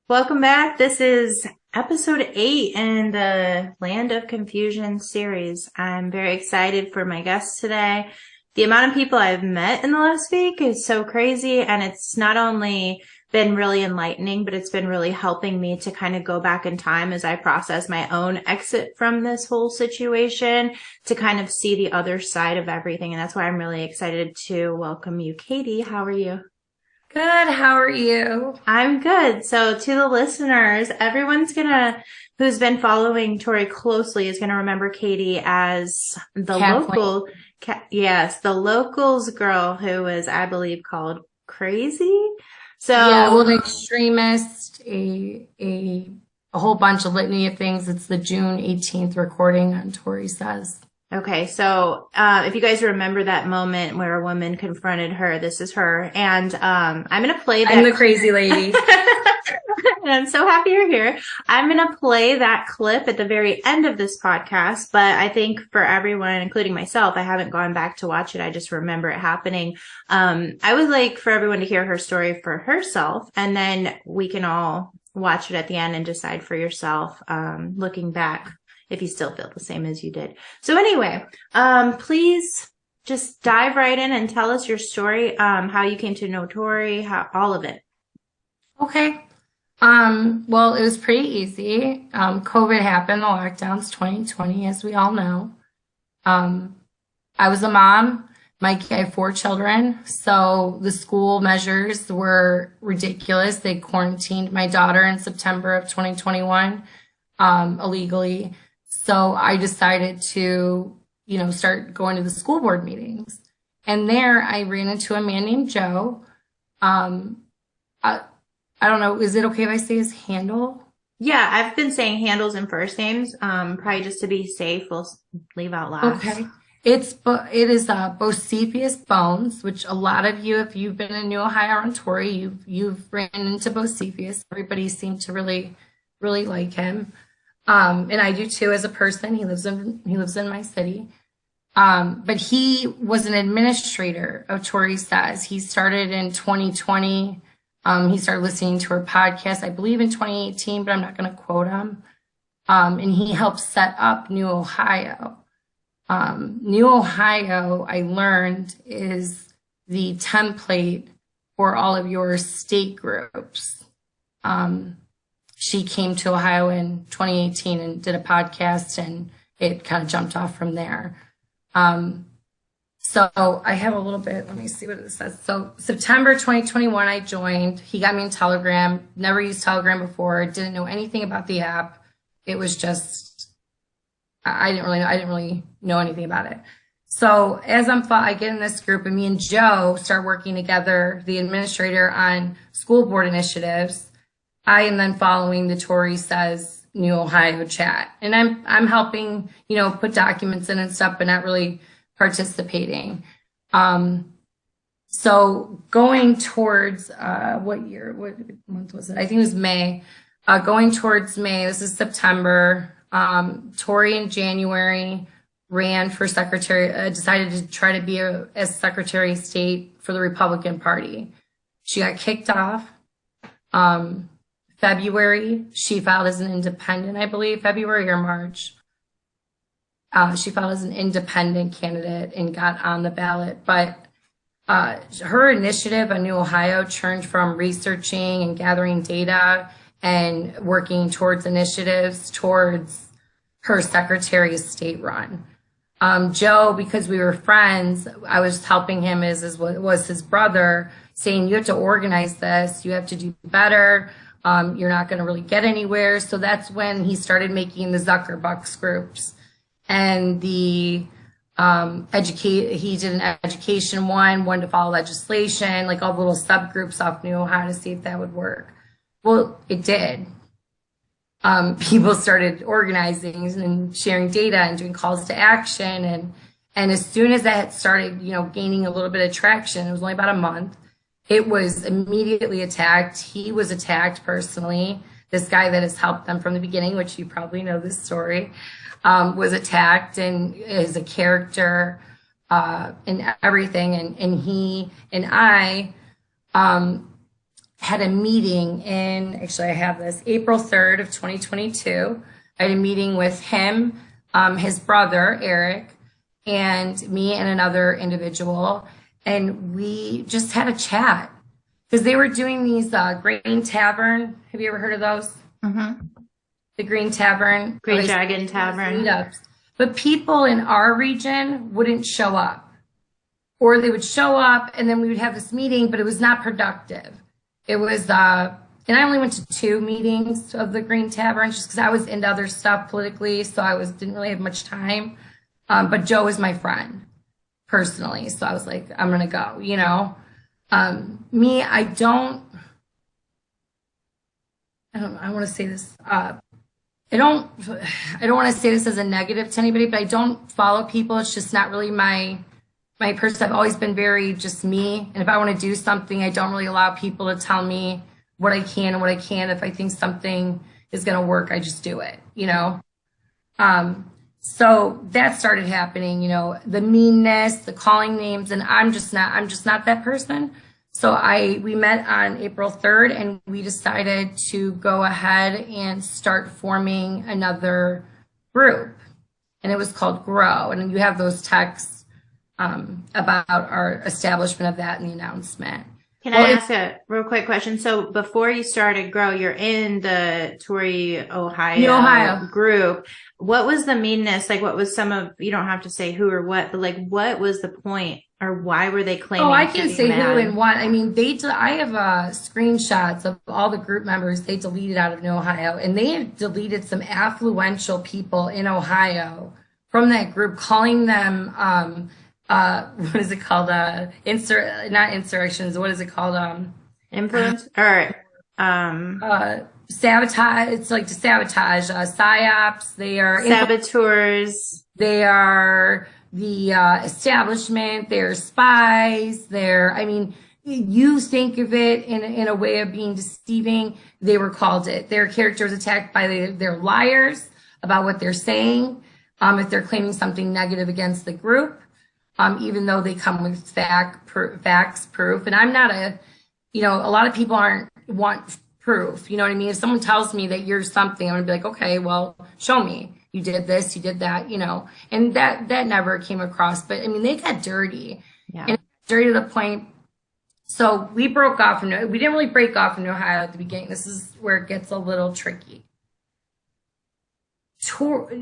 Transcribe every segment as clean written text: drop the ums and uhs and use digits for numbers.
Welcome back. This is episode 8 in the Land of Confusion series. I'm very excited for my guests today. The amount of people I've met in the last week is so crazy, and it's not only been really enlightening, but it's been really helping me to kind of go back in time as I process my own exit from this whole situation to kind of see the other side of everything. And that's why I'm really excited to welcome you, Katie. How are you? Good. How are you? I'm good. So to the listeners, who's been following Tori closely is gonna remember Katie as the Kathleen. the locals girl who was, I believe, called crazy. Yeah, So well, an extremist, a whole bunch of litany of things. It's the June 18th recording on Toresays. okay, so if you guys remember that moment where a woman confronted her, this is her, and I'm gonna play I'm that. the crazy lady. And I'm so happy you're here. I'm going to play that clip at the very end of this podcast, but I think for everyone, including myself, I haven't gone back to watch it. I just remember it happening. I would like for everyone to hear her story for herself, and then we can all watch it at the end and decide for yourself, looking back, if you still feel the same as you did. So anyway, please just dive right in and tell us your story, how you came to know Tori, all of it. Okay. Well, it was pretty easy. COVID happened, the lockdowns 2020, as we all know. I was a mom. I have 4 children, so the school measures were ridiculous. They quarantined my daughter in September of 2021, illegally. So I decided to, start going to the school board meetings. And there I ran into a man named Joe. I don't know. Is it okay if I say his handle? Yeah, I've been saying handles and first names. Probably just to be safe, we'll leave out last. Okay. It is Bocephus Bones, which a lot of you, if you've been in New Ohio on Tory, you've ran into Bocephus. Everybody seemed to really, really like him. And I do too as a person. He lives in my city. But he was an administrator of Toresays. He started in 2020. He started listening to her podcast, I believe in 2018, but I'm not going to quote him. And he helped set up New Ohio. New Ohio, I learned, is the template for all of your state groups. She came to Ohio in 2018 and did a podcast, and it kind of jumped off from there. So I have a little bit, let me see what it says. So September 2021, I joined. He got me in Telegram. Never used Telegram before. Didn't know anything about the app. It was just, I didn't really know anything about it. So as I get in this group, and me and Joe start working together, the administrator, on school board initiatives, I am then following the Toresays New Ohio chat. And I'm helping, put documents in and stuff, but not really participating. So going towards, what month was it? I think it was May. Going towards May, this is September. Tori in January ran for secretary, decided to try to be as Secretary of State for the Republican Party. She got kicked off. February, she filed as an independent, I believe, February or March. She filed as an independent candidate and got on the ballot. But her initiative on New Ohio turned from researching and gathering data and working towards initiatives towards her Secretary of State run. Joe, because we were friends, I was helping him as was his brother, saying, you have to organize this. You have to do better. You're not going to really get anywhere. So that's when he started making the Zuckerbucks groups. And he did an education one to follow legislation, like all the little subgroups off New Ohio to see if that would work. Well, it did. People started organizing and sharing data and doing calls to action. And as soon as that started, gaining a little bit of traction, it was only about a month, it was immediately attacked. He was attacked personally. This guy that has helped them from the beginning, which you probably know this story, was attacked and is a character and everything. And he and I had a meeting actually I have this, April 3rd of 2022. I had a meeting with him, his brother, Eric, and me and another individual. And we just had a chat because they were doing these Green Tavern. Have you ever heard of those? Mm-hmm. The Green Tavern. Green Dragon Tavern. Meetups. But people in our region wouldn't show up. Or they would show up and then we would have this meeting, but it was not productive. It was, and I only went to 2 meetings of the Green Tavern just because I was into other stuff politically, so didn't really have much time. But Joe is my friend personally, so I was like, I'm gonna go, you know. Me, I don't want to say this. I don't want to say this as a negative to anybody, but I don't follow people. It's just not really my person. I've always been very just me. And if I want to do something, I don't really allow people to tell me what I can and what I can't. If I think something is going to work, I just do it, you know? So that started happening, you know, the meanness, the calling names, and I'm just not that person. So we met on April 3rd and we decided to go ahead and start forming another group. And it was called Grow. And you have those texts about our establishment of that in the announcement. Can I ask a real quick question? So before you started Grow, you're in the Tory, Ohio group. What was the meanness? Like, what was you don't have to say who or what, but like, what was the point or why were they claiming? Oh, I can say mad? who and what. I mean, I have screenshots of all the group members they deleted out of New Ohio, and they had deleted some affluential people in Ohio from that group, calling them, what is it called? Not insurrections. What is it called? Influence or, sabotage. It's like to sabotage, psyops. They are saboteurs. They are the establishment. They're spies. I mean, you think of it in a way of being deceiving. They were called it. Their character was attacked by their liars about what they're saying. If they're claiming something negative against the group. Even though they come with facts, proof. And I'm not a lot of people want proof. You know what I mean? If someone tells me that you're something, I'm gonna be like, okay, well, show me. You did this, you did that, you know. And that never came across. But I mean, they got dirty. Yeah. And dirty to the point. So we broke off we didn't really break off from Ohio at the beginning. This is where it gets a little tricky.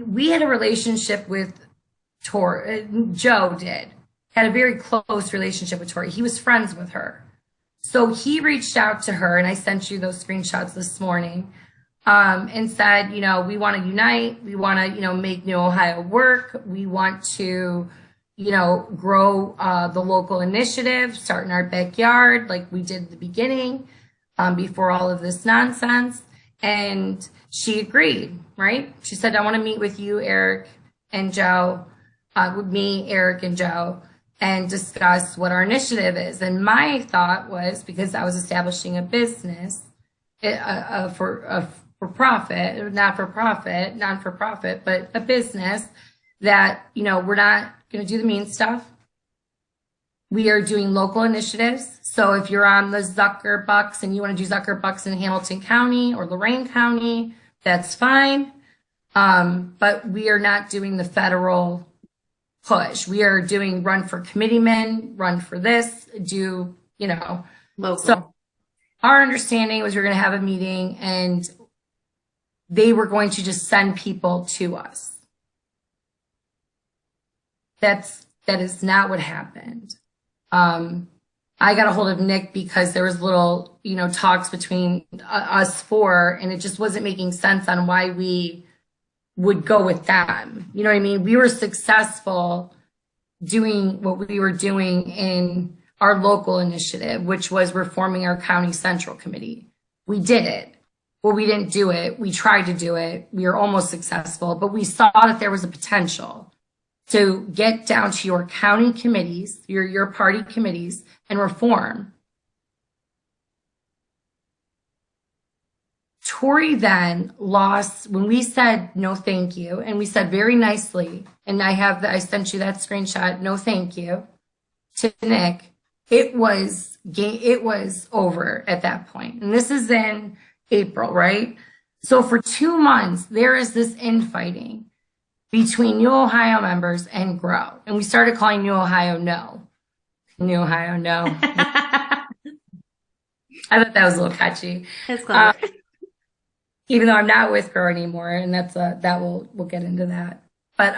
We had a relationship with Joe had a very close relationship with Tori. He was friends with her. So he reached out to her, and I sent you those screenshots this morning, and said, you know, we want to unite. We want to, you know, make New Ohio work. We want to, you know, grow the local initiative, start in our backyard like we did at the beginning, before all of this nonsense. And she agreed, right? She said, I want to meet with you, Eric and Joe, with me, Eric, and Joe, and discuss what our initiative is. And my thought was, because I was establishing a business, for profit, non-for-profit, but a business that, you know, we're not going to do the mean stuff. We are doing local initiatives. So if you're on the Zucker Bucks and you want to do Zucker Bucks in Hamilton County or Lorain County, that's fine. But we are not doing the federal push. We are doing run for committeemen, run for this, you know. Local. So our understanding was we were going to have a meeting and they were going to just send people to us. That is not what happened. I got a hold of Nick because there was little, you know, talks between us four, and it just wasn't making sense on why we would go with them. You know what I mean? We were successful doing what we were doing in our local initiative, which was reforming our county central committee. We did it. Well, we didn't do it. We tried to do it. We were almost successful, but we saw that there was a potential to get down to your county committees, your party committees, and reform. Tori then lost when we said no thank you, and we said very nicely, and I sent you that screenshot, no thank you, to Nick. it was over at that point. And this is in April, right? So for 2 months, there is this infighting between New Ohio members and Grow. And we started calling New Ohio No. New Ohio No. I thought that was a little catchy. It's clever. Even though I'm not with Grow anymore, and we'll get into that. But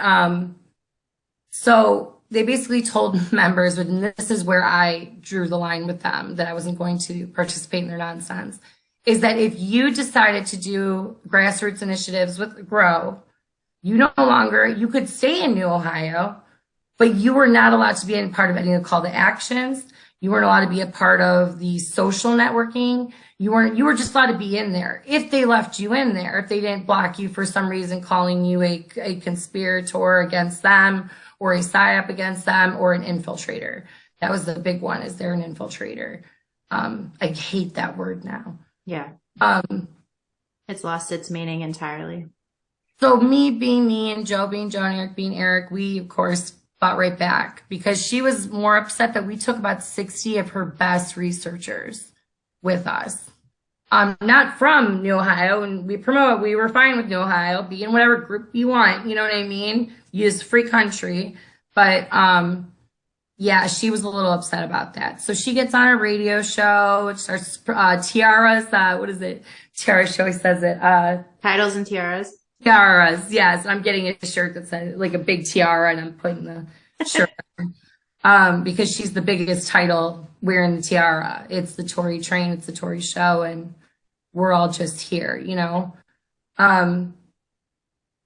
so they basically told members, and this is where I drew the line with them, that I wasn't going to participate in their nonsense, is that if you decided to do grassroots initiatives with Grow, you could stay in New Ohio, but you were not allowed to be a part of any of the call to actions. You weren't allowed to be a part of the social networking. You were just allowed to be in there. If they left you in there, if they didn't block you for some reason, calling you a conspirator against them, or a psyop against them, or an infiltrator. That was the big one, is they're an infiltrator. I hate that word now. Yeah. It's lost its meaning entirely. So me being me and Joe being Joe and Eric being Eric, we, of course, fought right back because she was more upset that we took about 60 of her best researchers with us. Not from New Ohio, and we were fine with New Ohio, be in whatever group you want, you know what I mean? Use free country. But yeah, she was a little upset about that. So she gets on a radio show, it starts Tiara's, what is it? Tiara, she always says it. Titles and tiaras. Tiaras, yes. I'm getting a shirt that says like a big tiara, and I'm putting the shirt on. Because she's the biggest title wearing the tiara. It's the Tory train, it's the Tory show, and we're all just here, you know?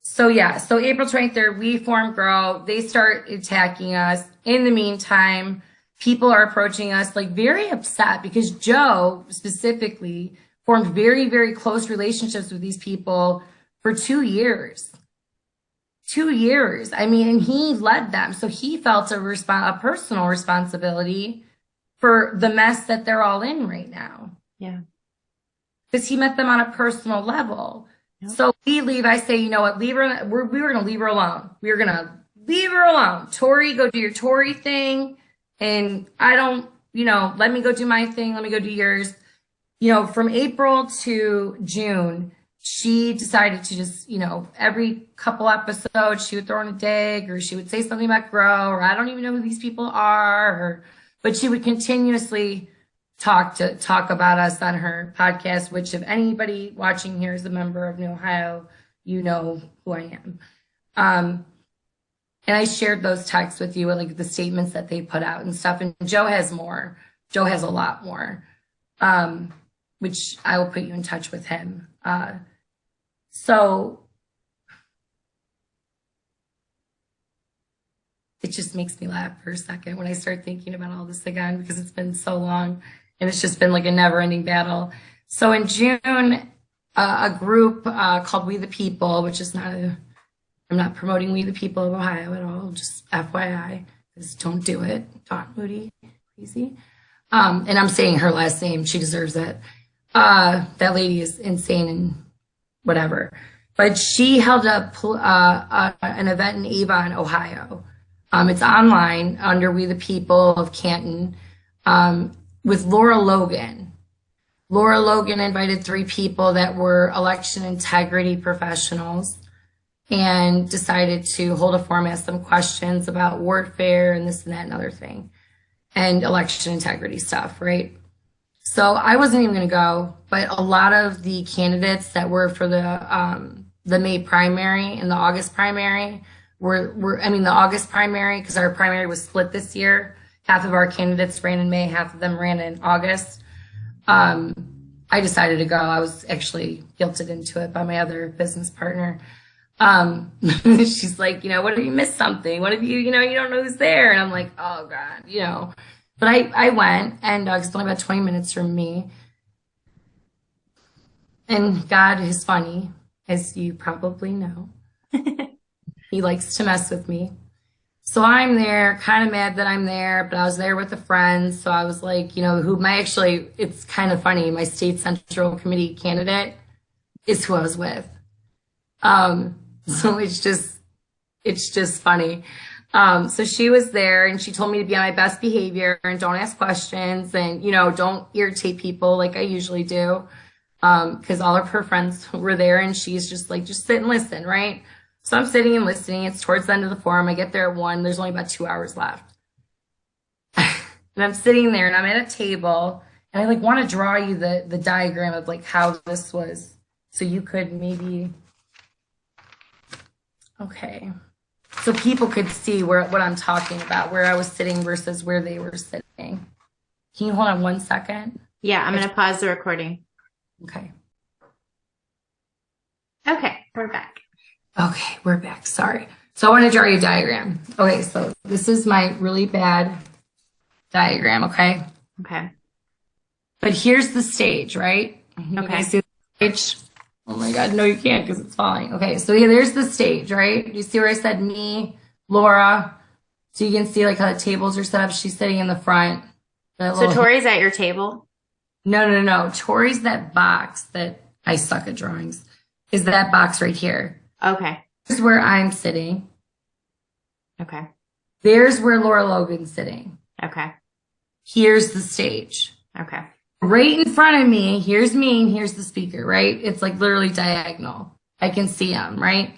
So yeah, so April 23rd, we form Grow. They start attacking us. In the meantime, people are approaching us like very upset because Joe specifically formed very, very close relationships with these people for 2 years. 2 years. I mean, and he led them. So he felt a personal responsibility for the mess that they're all in right now. Yeah. Because he met them on a personal level. Yep. So we leave. I say, you know what? Leave her. We were going to leave her alone. We were going to leave her alone. Tori, go do your Tori thing. And I don't, let me go do my thing. Let me go do yours. From April to June, she decided to just, every couple episodes, she would throw in a dig, or she would say something about Grow, or I don't even know who these people are, but she would continuously talk about us on her podcast, which if anybody watching here is a member of New Ohio, you know who I am. And I shared those texts with you, like the statements that they put out and stuff. And Joe has more. Joe has a lot more, which I will put you in touch with him. So it just makes me laugh for a second when I start thinking about all this again, because it's been so long and it's just been like a never ending battle. So in June, a group called We the People, which is I'm not promoting We the People of Ohio at all, just FYI, just don't do it. Dawn Moody, crazy. And I'm saying her last name, she deserves it. That lady is insane and whatever. But she held up an event in Avon, Ohio. It's online under We the People of Canton with Laura Logan. Laura Logan invited 3 people that were election integrity professionals and decided to hold a forum, ask them questions about warfare and this and that and other thing, and election integrity stuff, right? So I wasn't even going to go, but a lot of the candidates that were for the May primary and the August primary the August primary, because our primary was split this year. Half of our candidates ran in May, half of them ran in August. I decided to go. I was actually guilted into it by my other business partner. She's like, what if you missed something? What if you don't know who's there? And I'm like, oh God, But I went, and it's only about 20 minutes from me. And God is funny, as you probably know. He likes to mess with me. So I'm there, kind of mad that I'm there, but I was there with a friend. So I was like, it's kind of funny. My state central committee candidate is who I was with. So it's just funny. So she was there and she told me to be on my best behavior and don't ask questions and, don't irritate people like I usually do. Because all of her friends were there and she's just like, just sit and listen, right? So I'm sitting and listening. It's towards the end of the forum. I get there at 1. There's only about 2 hours left. And I'm sitting there and I'm at a table and I like want to draw you the diagram of like how this was. So you could maybe, okay. So people could see what I'm talking about, where I was sitting versus where they were sitting. Can you hold on 1 second? Yeah, I'm going to pause the recording. Okay. Okay, we're back. Okay, we're back. Sorry. So I want to draw you a diagram. Okay, so this is my really bad diagram, okay? Okay. But here's the stage, right? Okay. You see the stage? Oh my God, no, you can't because it's falling. Okay, so yeah, there's the stage, right? You see where I said me, Laura? So you can see like how the tables are set up. She's sitting in the front. So Tori's at your table? No. Tori's that box that I suck at drawings. Is that box right here. Okay. This is where I'm sitting. Okay. There's where Laura Logan's sitting. Okay. Here's the stage. Okay. Right in front of me, here's me, and here's the speaker, right? It's like literally diagonal. I can see him, right?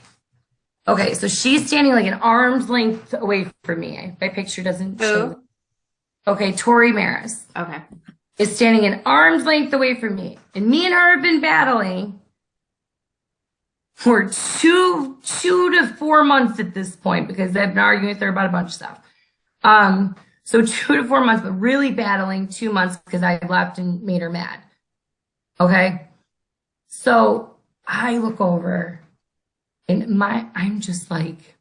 Okay, so she's standing like an arm's length away from me. My picture doesn't show. Okay, Tori Maris. Okay. Is standing an arm's length away from me. And me and her have been battling for two to 4 months at this point because I've been arguing with her about a bunch of stuff. So 2 to 4 months, but really battling 2 months because I left and made her mad. Okay. So I look over and I'm just like,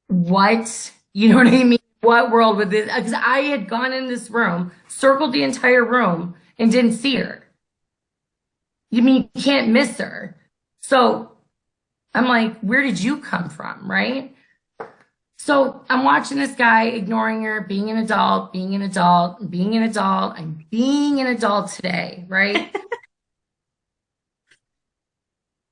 what? You know what I mean? What world would this? Because I had gone in this room, circled the entire room and didn't see her. You mean you can't miss her. So I'm like, where did you come from? Right. So I'm watching this guy ignoring her, being an adult, being an adult, being an adult. I'm being an adult today, right?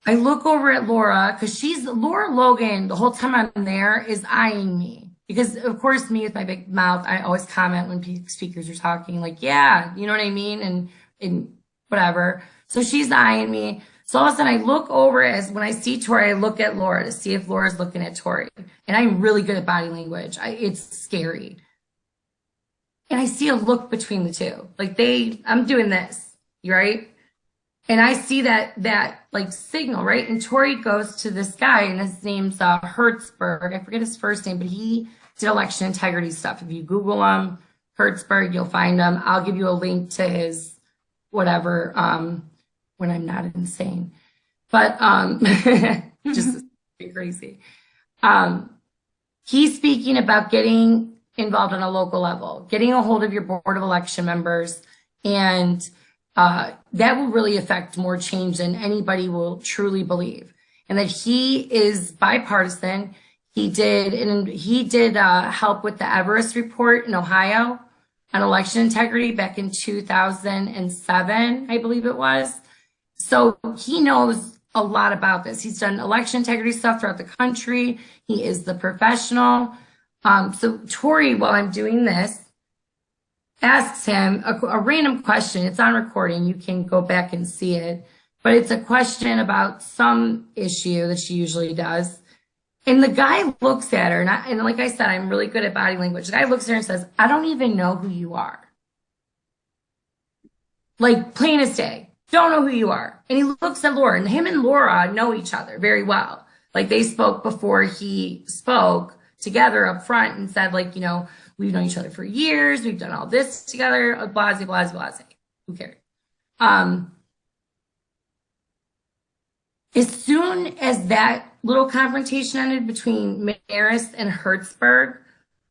I look over at Laura because Laura Logan, the whole time I'm there, is eyeing me. Because, of course, me with my big mouth, I always comment when speakers are talking, like, yeah, you know what I mean? And whatever. So she's eyeing me. So all of a sudden I look over when I see Tori, I look at Laura to see if Laura's looking at Tori. And I'm really good at body language. It's scary. And I see a look between the two. Like I'm doing this, right? And I see that like signal, right? And Tori goes to this guy and his name's Hertzberg. I forget his first name, but he did election integrity stuff. If you Google him, Hertzberg, you'll find him. I'll give you a link to his whatever, when I'm not insane, but just crazy. He's speaking about getting involved on a local level, getting a hold of your board of election members, and that will really affect more change than anybody will truly believe. And that he is bipartisan. He did help with the Everest report in Ohio on election integrity back in 2007, I believe it was. So he knows a lot about this. He's done election integrity stuff throughout the country. He is the professional. So Tori, while I'm doing this, asks him a random question. It's on recording. You can go back and see it. But it's a question about some issue that she usually does. And the guy looks at her, and like I said, I'm really good at body language. The guy looks at her and says, I don't even know who you are. Like, plain as day. Don't know who you are. And he looks at Laura, and him and Laura know each other very well. Like, they spoke before he spoke together up front and said, like, we've known each other for years. We've done all this together. Blase, blase, blase. Who cares? As soon as that little confrontation ended between Maris and Hertzberg,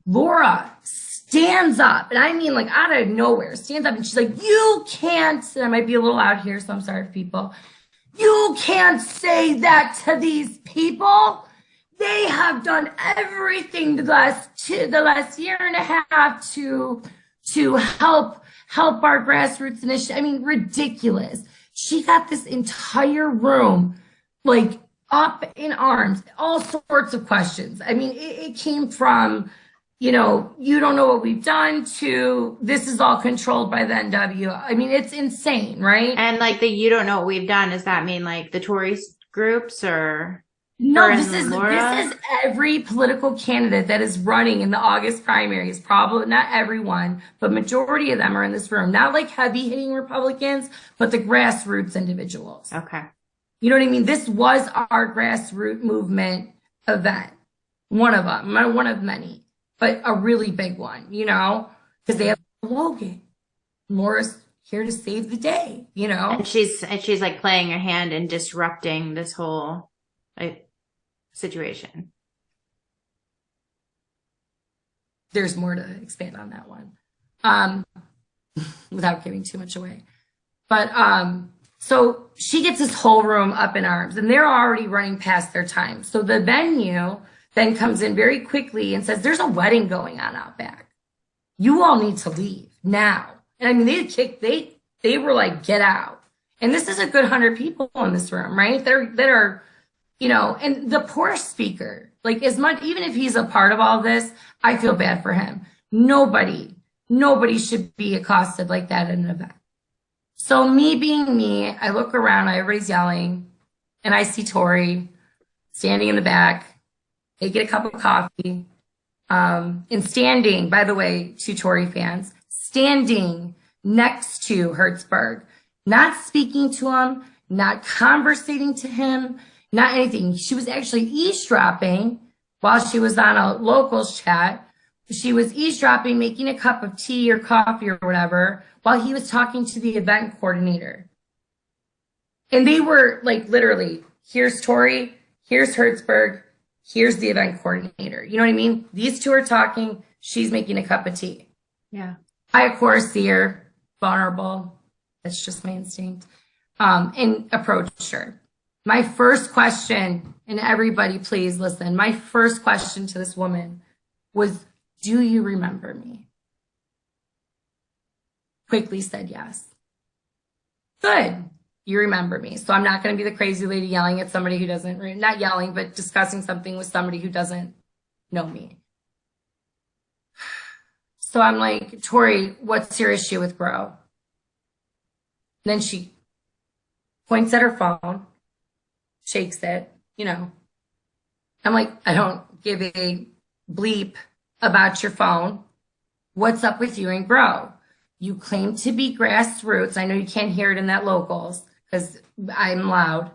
Laura stands up, and I mean like out of nowhere, stands up and she's like, you can't, and I might be a little out here, so I'm sorry for people. You can't say that to these people. They have done everything the last year and a half to help our grassroots initiative. I mean, ridiculous. She got this entire room like up in arms, all sorts of questions. I mean, it came from, you don't know what we've done to this is all controlled by the NW. I mean, it's insane, right? And like you don't know what we've done. Does that mean like the Tory groups or? No, this is every political candidate that is running in the August primaries. Probably not everyone, but majority of them are in this room. Not like heavy hitting Republicans, but the grassroots individuals. Okay. You know what I mean? This was our grassroots movement event. One of them, one of many, but a really big one, because they have a slogan. Laura's here to save the day, And she's like playing her hand and disrupting this whole situation. There's more to expand on that one, without giving too much away. But so she gets this whole room up in arms, and they're already running past their time. So the venue then comes in very quickly and says, "There's a wedding going on out back. You all need to leave now." And I mean, they were like, "Get out!" And this is a good 100 people in this room, right? That are. And the poor speaker, like as much, even if he's a part of all this, I feel bad for him. Nobody should be accosted like that at an event. So me being me, I look around, everybody's yelling, and I see Tori standing in the back. They get a cup of coffee, and standing, by the way, to Tori fans, standing next to Hertzberg, not speaking to him, not conversating to him, not anything. She was actually eavesdropping while she was on a locals chat. She was eavesdropping, making a cup of tea or coffee or whatever, while he was talking to the event coordinator. And they were like, literally, here's Tori, here's Hertzberg, here's the event coordinator. You know what I mean? These two are talking. She's making a cup of tea. Yeah. I, of course, see her vulnerable. That's just my instinct. And approached her. My first question, and everybody please listen, my first question to this woman was, "Do you remember me?" Quickly said yes. Good, you remember me. So I'm not going to be the crazy lady yelling at somebody who doesn't, not yelling, but discussing something with somebody who doesn't know me. So I'm like, "Tori, what's your issue with Grow?" And then she points at her phone, shakes it, I'm like, "I don't give a bleep about your phone. What's up with you and Grow? You claim to be grassroots." I know you can't hear it in that locals because I'm loud.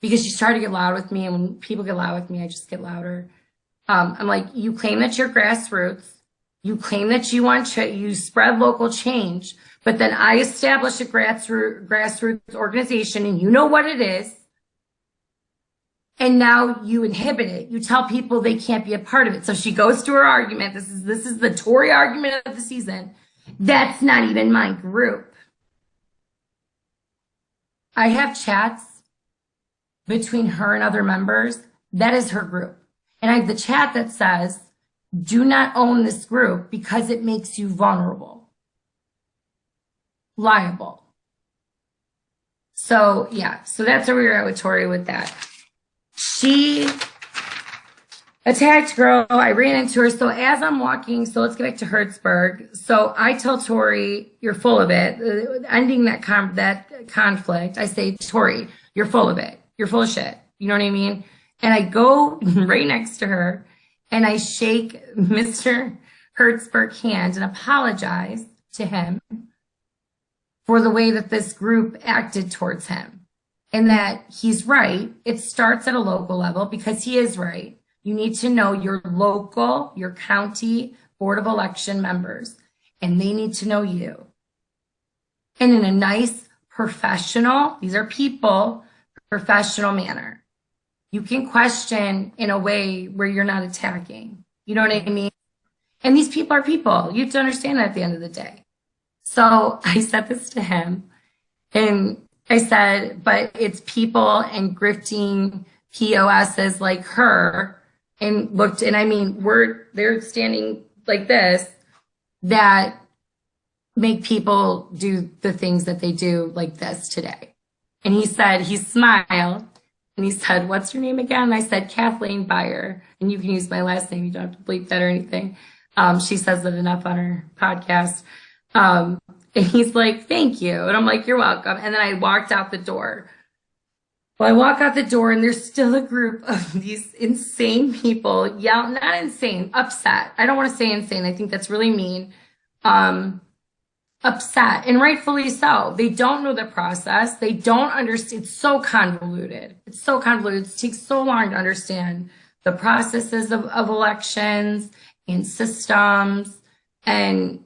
Because she started to get loud with me, and when people get loud with me, I just get louder. I'm like, "You claim that you're grassroots. You claim that you you spread local change, but then I establish a grassroots organization, and you know what it is. And now you inhibit it. You tell people they can't be a part of it." So she goes to her argument. This is the Tory argument of the season. "That's not even my group." I have chats between her and other members. That is her group. And I have the chat that says, "Do not own this group because it makes you vulnerable, liable." So yeah, so that's where we were at with Tori with that. She attacked Grow. I ran into her. So as I'm walking, so let's get back to Hertzberg. So I tell Tori, "You're full of it." Ending that conflict, I say, "Tori, you're full of it. You're full of shit." You know what I mean? And I go right next to her and I shake Mr. Hertzberg's hand and apologize to him for the way that this group acted towards him. And that he's right. It starts at a local level because he is right. You need to know your local, your county board of election members, and they need to know you. And in a nice, professional, these are people, professional manner. You can question in a way where you're not attacking. You know what I mean? And these people are people. You have to understand that at the end of the day. So I said this to him, and I said, "But it's people and grifting POSs like her," and looked, and I mean, they're standing like this, that make people do the things that they do like this today. And he said, he smiled and he said, what's your name again? And I said, Kathleen Beyer. And you can use my last name. You don't have to bleep that or anything. She says it enough on her podcast. And he's like, thank you. And I'm like, you're welcome. And then I walked out the door. Well, I walk out the door and there's still a group of these insane people yell, not insane, upset. I don't want to say insane. I think that's really mean. Upset, and rightfully so. They don't know the process. They don't understand. It's so convoluted. It's so convoluted. It takes so long to understand the processes of elections and systems. And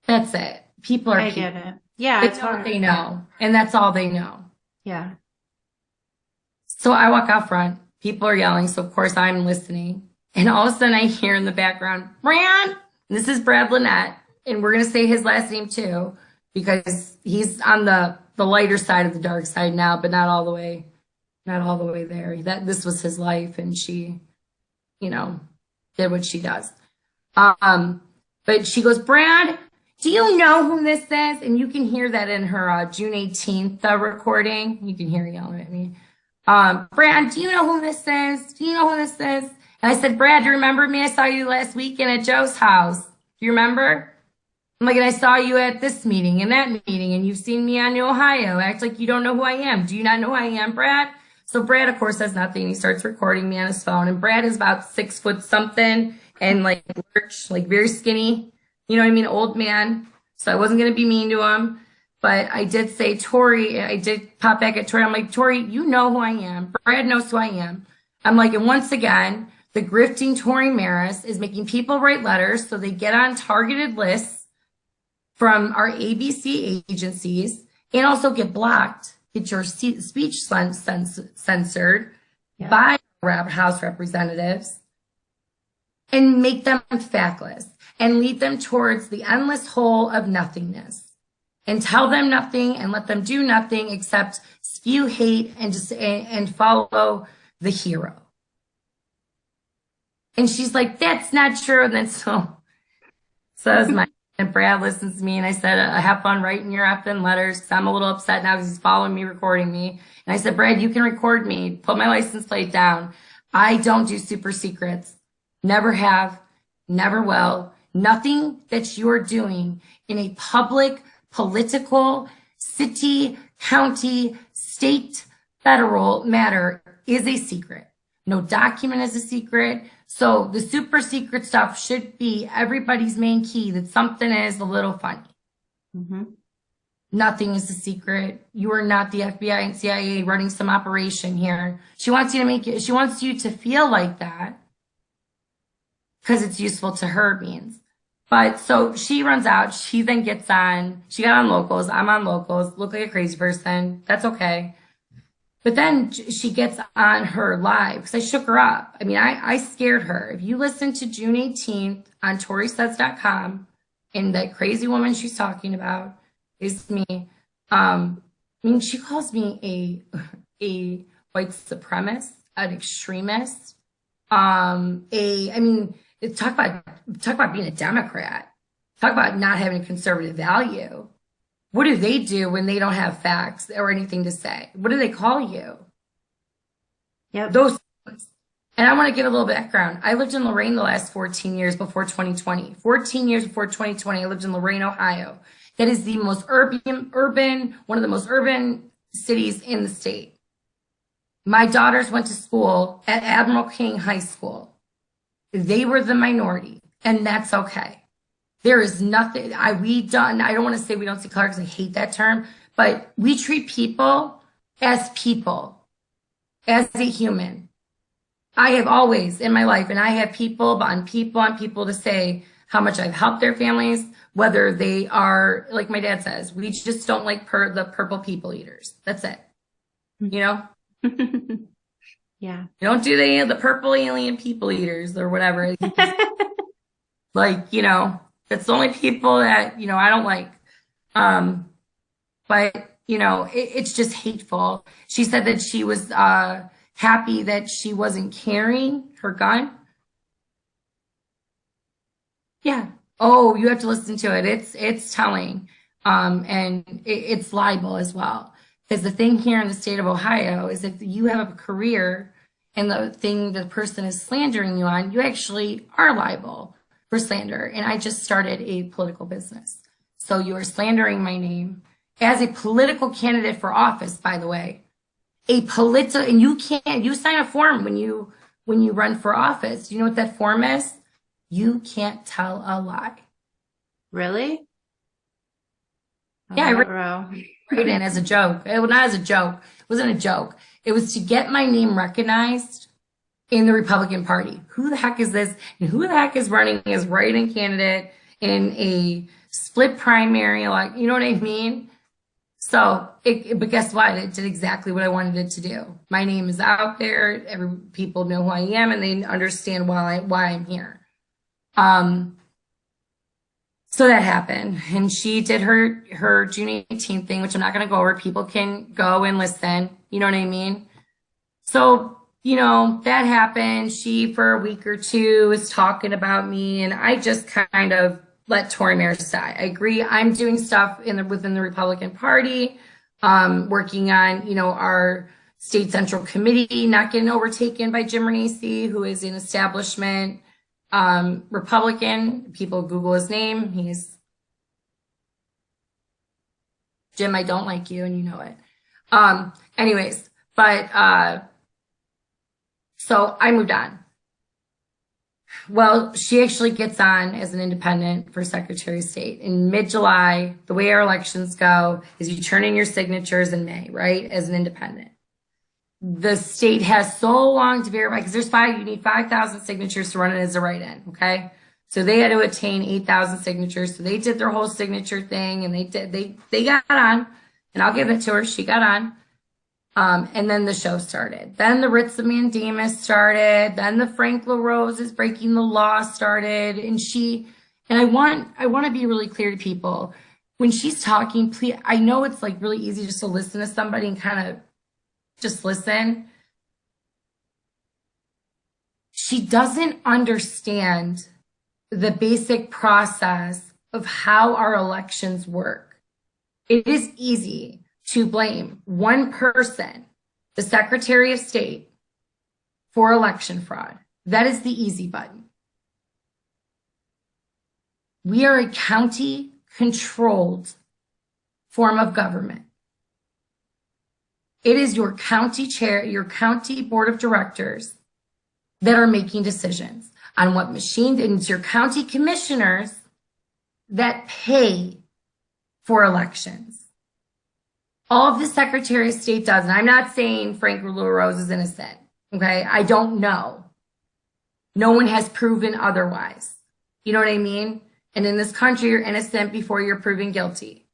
that's it. People are I people. get it. Yeah. It's what they know. And that's all they know. Yeah. So I walk out front. People are yelling. So of course I'm listening. And all of a sudden I hear in the background, Brad, and this is Brad Lynette, and we're going to say his last name too, because he's on the lighter side of the dark side now, but not all the way there. This was his life, and she, did what she does. But she goes, Brad, do you know who this is? And you can hear that in her June 18th recording. You can hear her yelling at me. Brad, do you know who this is? Do you know who this is? And I said, Brad, do you remember me? I saw you last weekend at Joe's house. Do you remember? I'm like, and I saw you at this meeting and that meeting, and you've seen me on New Ohio. Act like you don't know who I am. Do you not know who I am, Brad? So Brad, of course, says nothing. He starts recording me on his phone. And Brad is about 6 foot something and like very skinny. You know what I mean? Old man. So I wasn't going to be mean to him. But I did say, Tori, I did pop back at Tori. I'm like, Tori, you know who I am. Brad knows who I am. I'm like, and once again, the grifting Tori Maris is making people write letters so they get on targeted lists from our ABC agencies and also get blocked, get your speech censored by House representatives, and make them factless and lead them towards the endless hole of nothingness and tell them nothing and let them do nothing except spew hate and follow the hero. And she's like, that's not true. And then so as my and Brad listens to me, and I said, have fun writing your effing letters, because I'm a little upset now because he's following me, recording me. And I said, Brad, you can record me. Put my license plate down. I don't do super secrets. Never have. Never will. Nothing that you're doing in a public, political, city, county, state, federal matter is a secret. No document is a secret. So the super secret stuff should be everybody's main key that something is a little funny. Mm-hmm. Nothing is a secret. You are not the FBI and CIA running some operation here. She wants you to feel like that because it's useful to her beings. But so she runs out. She then gets on. She got on locals. I'm on locals. Look like a crazy person. That's okay. But then she gets on her live because I shook her up. I mean, I scared her. If you listen to June 18th on Toresays.com, and that crazy woman she's talking about is me. I mean, she calls me a white supremacist, an extremist. Talk about being a Democrat. Talk about not having a conservative value. What do they do when they don't have facts or anything to say? What do they call you? Yep. Those things. And I want to give a little background. I lived in Lorain the last 14 years before 2020. 14 years before 2020, I lived in Lorain, Ohio. That is the most one of the most urban cities in the state. My daughters went to school at Admiral King High School. They were the minority, and that's okay. There is nothing I don't want to say we don't see color because I hate that term, but we treat people, as a human. I have always in my life, and I have people to say how much I've helped their families, whether they are, like my dad says, we just don't like the purple people eaters. That's it. You know? Yeah. You don't do the purple alien people eaters or whatever. That's the only people that, I don't like. But, it's just hateful. She said that she was happy that she wasn't carrying her gun. Yeah. Oh, you have to listen to it. It's telling. And it's libel as well. Because the thing here in the state of Ohio is if you have a career and the thing the person is slandering you on, you actually are liable for slander. And I just started a political business. So you are slandering my name as a political candidate for office, by the way. And you sign a form when you run for office. You know what that form is? You can't tell a lie. Really? Yeah, I wrote in as a joke. Well, not as a joke. It wasn't a joke. It was to get my name recognized in the Republican Party. Who the heck is this? And who the heck is running as write-in candidate in a split primary? Like, you know what I mean? So, but guess what? It did exactly what I wanted it to do. My name is out there. People know who I am, and they understand why I'm here. So that happened, and she did her June 18th thing, which I'm not going to go over. People can go and listen. You know what I mean? So, that happened. She, for a week or two, was talking about me, and I just kind of let Tory Maris die. I agree. I'm doing stuff within the Republican Party, working on, our state central committee, not getting overtaken by Jim Renacci, who is an establishment Republican. People Google his name. He's Jim. I don't like you, and you know it. Anyways, but so I moved on. Well, she actually gets on as an independent for Secretary of State. In mid-July, the way our elections go is you turn in your signatures in May, right, as an independent. The state has so long to verify, because you need 5,000 signatures to run it as a write-in, okay? So they had to attain 8,000 signatures. So they did their whole signature thing, and they got on, and I'll give it to her. She got on. And then the show started. Then the writs of mandamus started. Then the Frank LaRose is breaking the law started. And I want to be really clear to people. When she's talking, please, I know it's like really easy just to listen to somebody and kind of just listen. She doesn't understand the basic process of how our elections work. It is easy to blame one person, the Secretary of State, for election fraud. That is the easy button. We are a county-controlled form of government. It is your county chair, your county board of directors that are making decisions on what machine, and it's your county commissioners that pay for elections. All of the Secretary of State does, and I'm not saying Frank LaRose is innocent, okay? I don't know. No one has proven otherwise. You know what I mean? And in this country, you're innocent before you're proven guilty.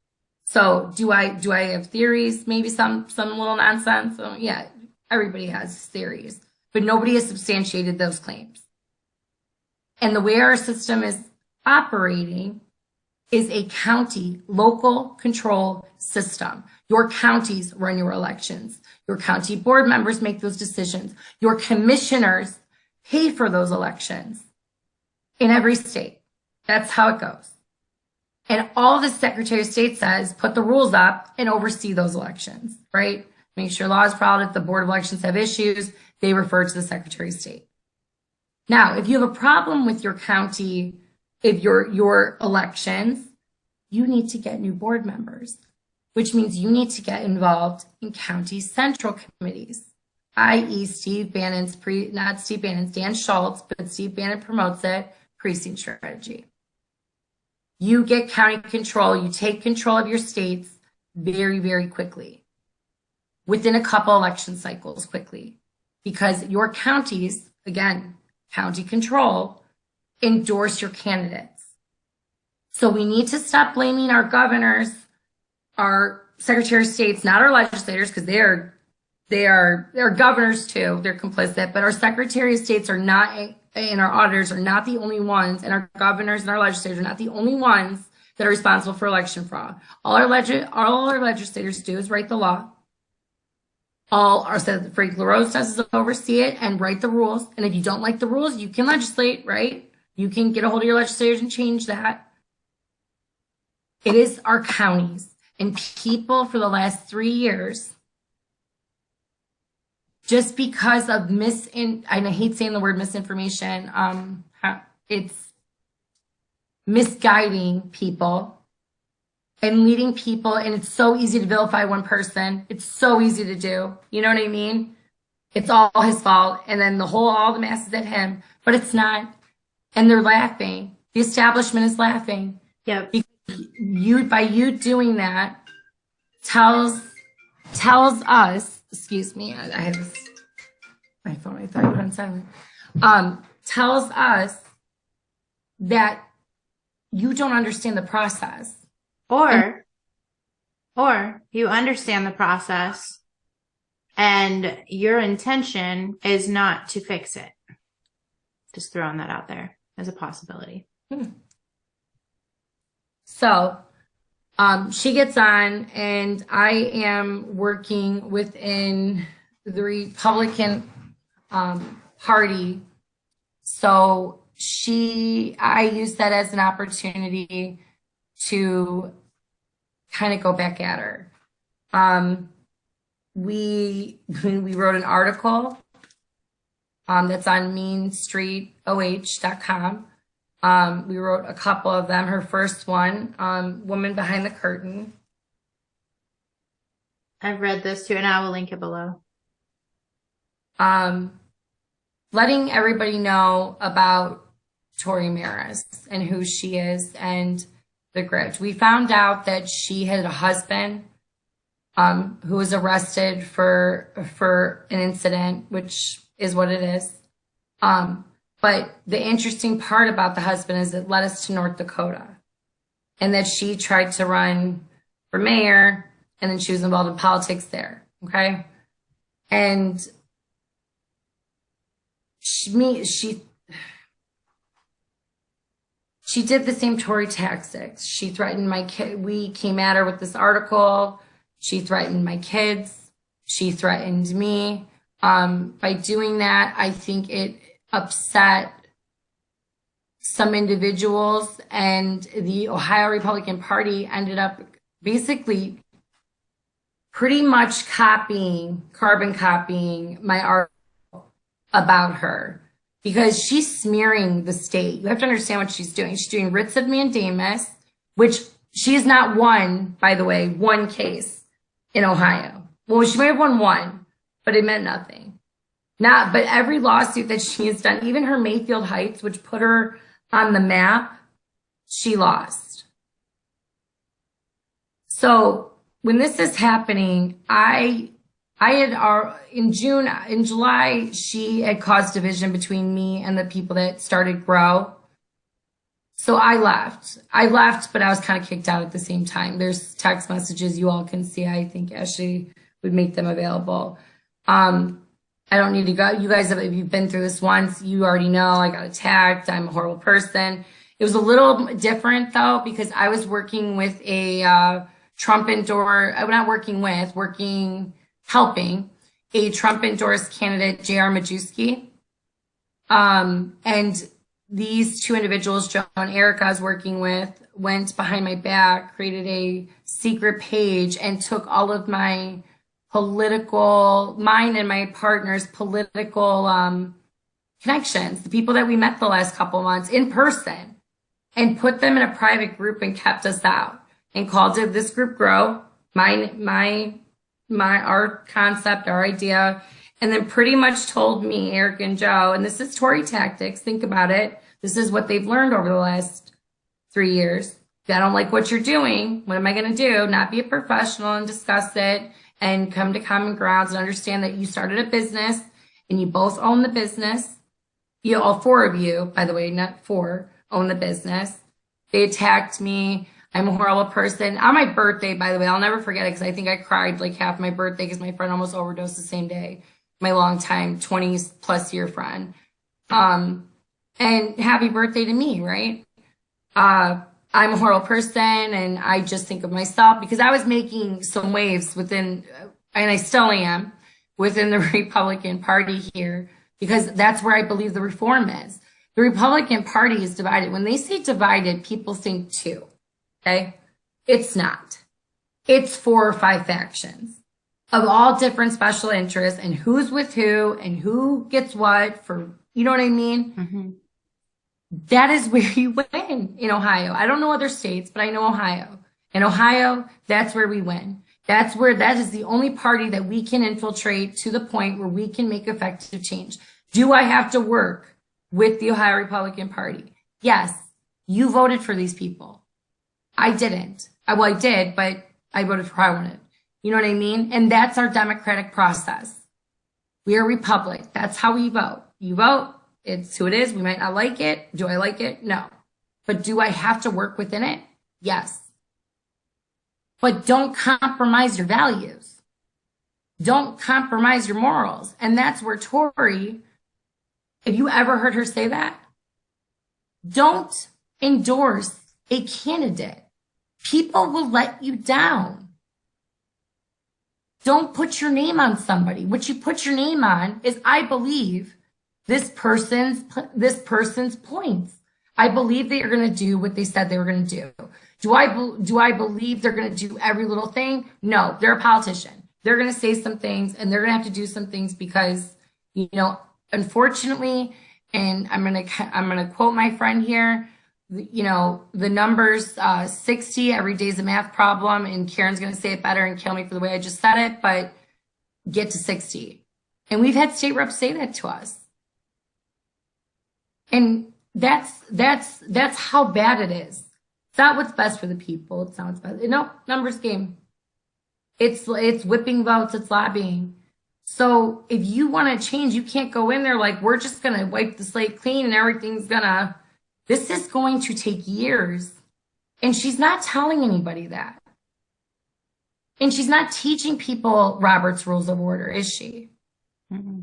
So do I have theories? Maybe some little nonsense? So, yeah, everybody has theories, but nobody has substantiated those claims. And the way our system is operating is a county local control system. Your counties run your elections. Your county board members make those decisions. Your commissioners pay for those elections in every state. That's how it goes. And all the Secretary of State says, put the rules up and oversee those elections, right? Make sure law is followed. If the Board of Elections have issues, they refer to the Secretary of State. Now, if you have a problem with your county, if your elections, you need to get new board members, which means you need to get involved in county central committees, i.e. Steve Bannon's not Steve Bannon's, Dan Schultz, but Steve Bannon promotes it, precinct strategy. You get county control, you take control of your states very, very quickly, within a couple election cycles quickly, because your counties, again, county control, endorse your candidates. So we need to stop blaming our governors, our Secretary of States, not our legislators, because they're governors too, they're complicit, but our Secretary of States are not, and our auditors are not the only ones, and our governors and our legislators are not the only ones that are responsible for election fraud. All our legislators do is write the law. Frank LaRose does is oversee it and write the rules. And if you don't like the rules, you can legislate, right? You can get a hold of your legislators and change that. It is our counties. And people for the last 3 years, just because of and I hate saying the word misinformation, it's misguiding people and leading people, and it's so easy to vilify one person. It's so easy to do. You know what I mean? It's all his fault, and then all the masses at him, but it's not. And they're laughing. The establishment is laughing. Yep. Because by you doing that tells us, excuse me, I have my phone, I thought you put on silent. Tells us that you don't understand the process. Or you understand the process and your intention is not to fix it. Just throwing that out there as a possibility. So, she gets on, and I am working within the Republican Party. So I use that as an opportunity to kind of go back at her. We wrote an article that's on meanstreetoh.com. We wrote a couple of them. Her first one, Woman Behind the Curtain. I've read this too, and I will link it below. Letting everybody know about Tori Maris and who she is and the grit. We found out that she had a husband who was arrested for an incident, which is what it is. But the interesting part about the husband is it led us to North Dakota, and that she tried to run for mayor, and then she was involved in politics there. Okay. And she did the same Tory tactics. She threatened my kid. We came at her with this article. She threatened my kids. She threatened me. By doing that, I think it upset some individuals, and the Ohio Republican Party ended up basically pretty much carbon copying my article about her, because she's smearing the state. You have to understand what she's doing. She's doing writs of mandamus, which she has not won, by the way, one case in Ohio. Well, she may have won one, but it meant nothing. But every lawsuit that she has done, even her Mayfield Heights, which put her on the map, she lost. So when this is happening, in July, she had caused division between me and the people that started Grow. So I left, but I was kind of kicked out at the same time. There's text messages you all can see. I think Ashley would make them available. I don't need to go. You guys, if you've been through this once, you already know I got attacked. I'm a horrible person. It was a little different though, because I was working with a helping a Trump endorsed candidate, J.R. Majewski. And these two individuals, Joe and Erica, I was working with, went behind my back, created a secret page, and took all of mine and my partner's political connections, the people that we met the last couple months in person, and put them in a private group and kept us out, and called it this group Grow, our concept, our idea, and then pretty much told me, Eric and Joe, and this is Tory tactics, think about it. This is what they've learned over the last 3 years. If I don't like what you're doing, what am I going to do? Not be a professional and discuss it and come to common grounds and understand that you started a business and you both own the business. All four of you, by the way, not four, own the business. They attacked me. I'm a horrible person. On my birthday, by the way, I'll never forget it, because I think I cried like half my birthday because my friend almost overdosed the same day. My longtime 20+ year friend. And happy birthday to me, right? I'm a horrible person, and I just think of myself, because I was making some waves within, and I still am, within the Republican Party here, because that's where I believe the reform is. The Republican Party is divided. When they say divided, people think two. Okay? It's not. It's 4 or 5 factions of all different special interests and who's with who and who gets what for, you know what I mean? Mm-hmm. That is where you win in Ohio. I don't know other states, but I know Ohio. In Ohio, that's where we win. That is the only party that we can infiltrate to the point where we can make effective change. Do I have to work with the Ohio Republican Party? Yes. You voted for these people. I didn't. Well, I did, but I voted for who I wanted. You know what I mean? And that's our democratic process. We are a republic. That's how we vote. You vote. It's who it is. We might not like it. Do I like it? No. But do I have to work within it? Yes. But don't compromise your values. Don't compromise your morals. And that's where Tori, have you ever heard her say that? Don't endorse a candidate. People will let you down. Don't put your name on somebody. What you put your name on is, I believe this person's points. I believe they are going to do what they said they were going to do. Do I believe they're going to do every little thing? No, they're a politician. They're going to say some things and they're going to have to do some things because, unfortunately, and I'm going to quote my friend here, the numbers, 60 every day is a math problem, and Karen's going to say it better and kill me for the way I just said it, but get to 60. And we've had state reps say that to us. And that's how bad it is. It's not what's best for the people. It's not what's best. No, numbers game. It's whipping votes. It's lobbying. So if you want to change, you can't go in there like, we're just going to wipe the slate clean and everything's this is going to take years. And she's not telling anybody that. And she's not teaching people Robert's Rules of Order, is she? Mm-hmm.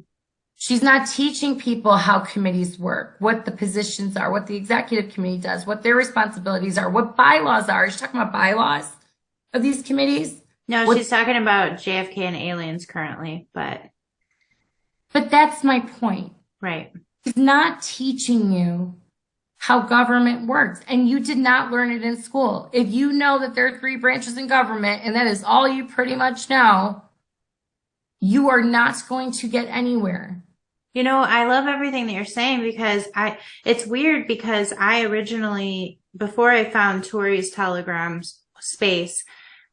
She's not teaching people how committees work, what the positions are, what the executive committee does, what their responsibilities are, what bylaws are. Is she talking about bylaws of these committees? No, she's talking about JFK and aliens currently, but that's my point. Right. She's not teaching you how government works, and you did not learn it in school. If you know that there are 3 branches in government and that is all you pretty much know, you are not going to get anywhere. I love everything that you're saying because it's weird because I originally, before I found Tori's Telegram space,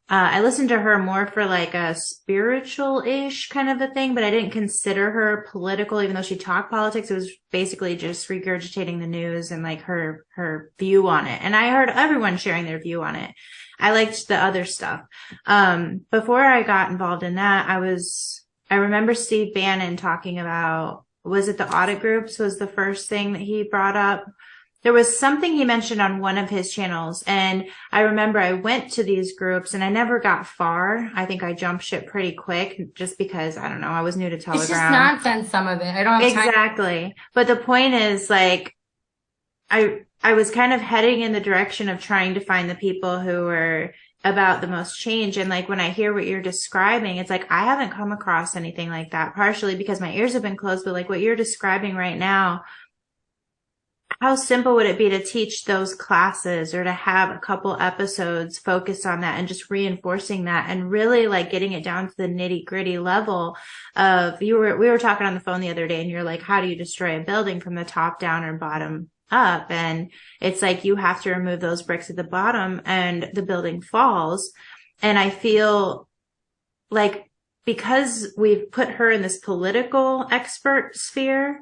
I listened to her more for like a spiritual-ish kind of a thing, but I didn't consider her political, even though she talked politics. It was basically just regurgitating the news and like her view on it. And I heard everyone sharing their view on it. I liked the other stuff. Before I got involved in that, I remember Steve Bannon talking about, was it the audit groups was the first thing that he brought up? There was something he mentioned on one of his channels, and I remember I went to these groups and I never got far. I think I jumped ship pretty quick just because, I don't know, I was new to Telegram. It's just nonsense, some of it. I don't have time. Exactly. But the point is, like, I was kind of heading in the direction of trying to find the people who were about the most change. And like, when I hear what you're describing, it's like, I haven't come across anything like that, partially because my ears have been closed, but like what you're describing right now, how simple would it be to teach those classes or to have a couple episodes focused on that and just reinforcing that and really like getting it down to the nitty gritty level of, we were talking on the phone the other day and you're like, how do you destroy a building from the top down or bottom up? And it's like, you have to remove those bricks at the bottom and the building falls. And I feel like because we've put her in this political expert sphere,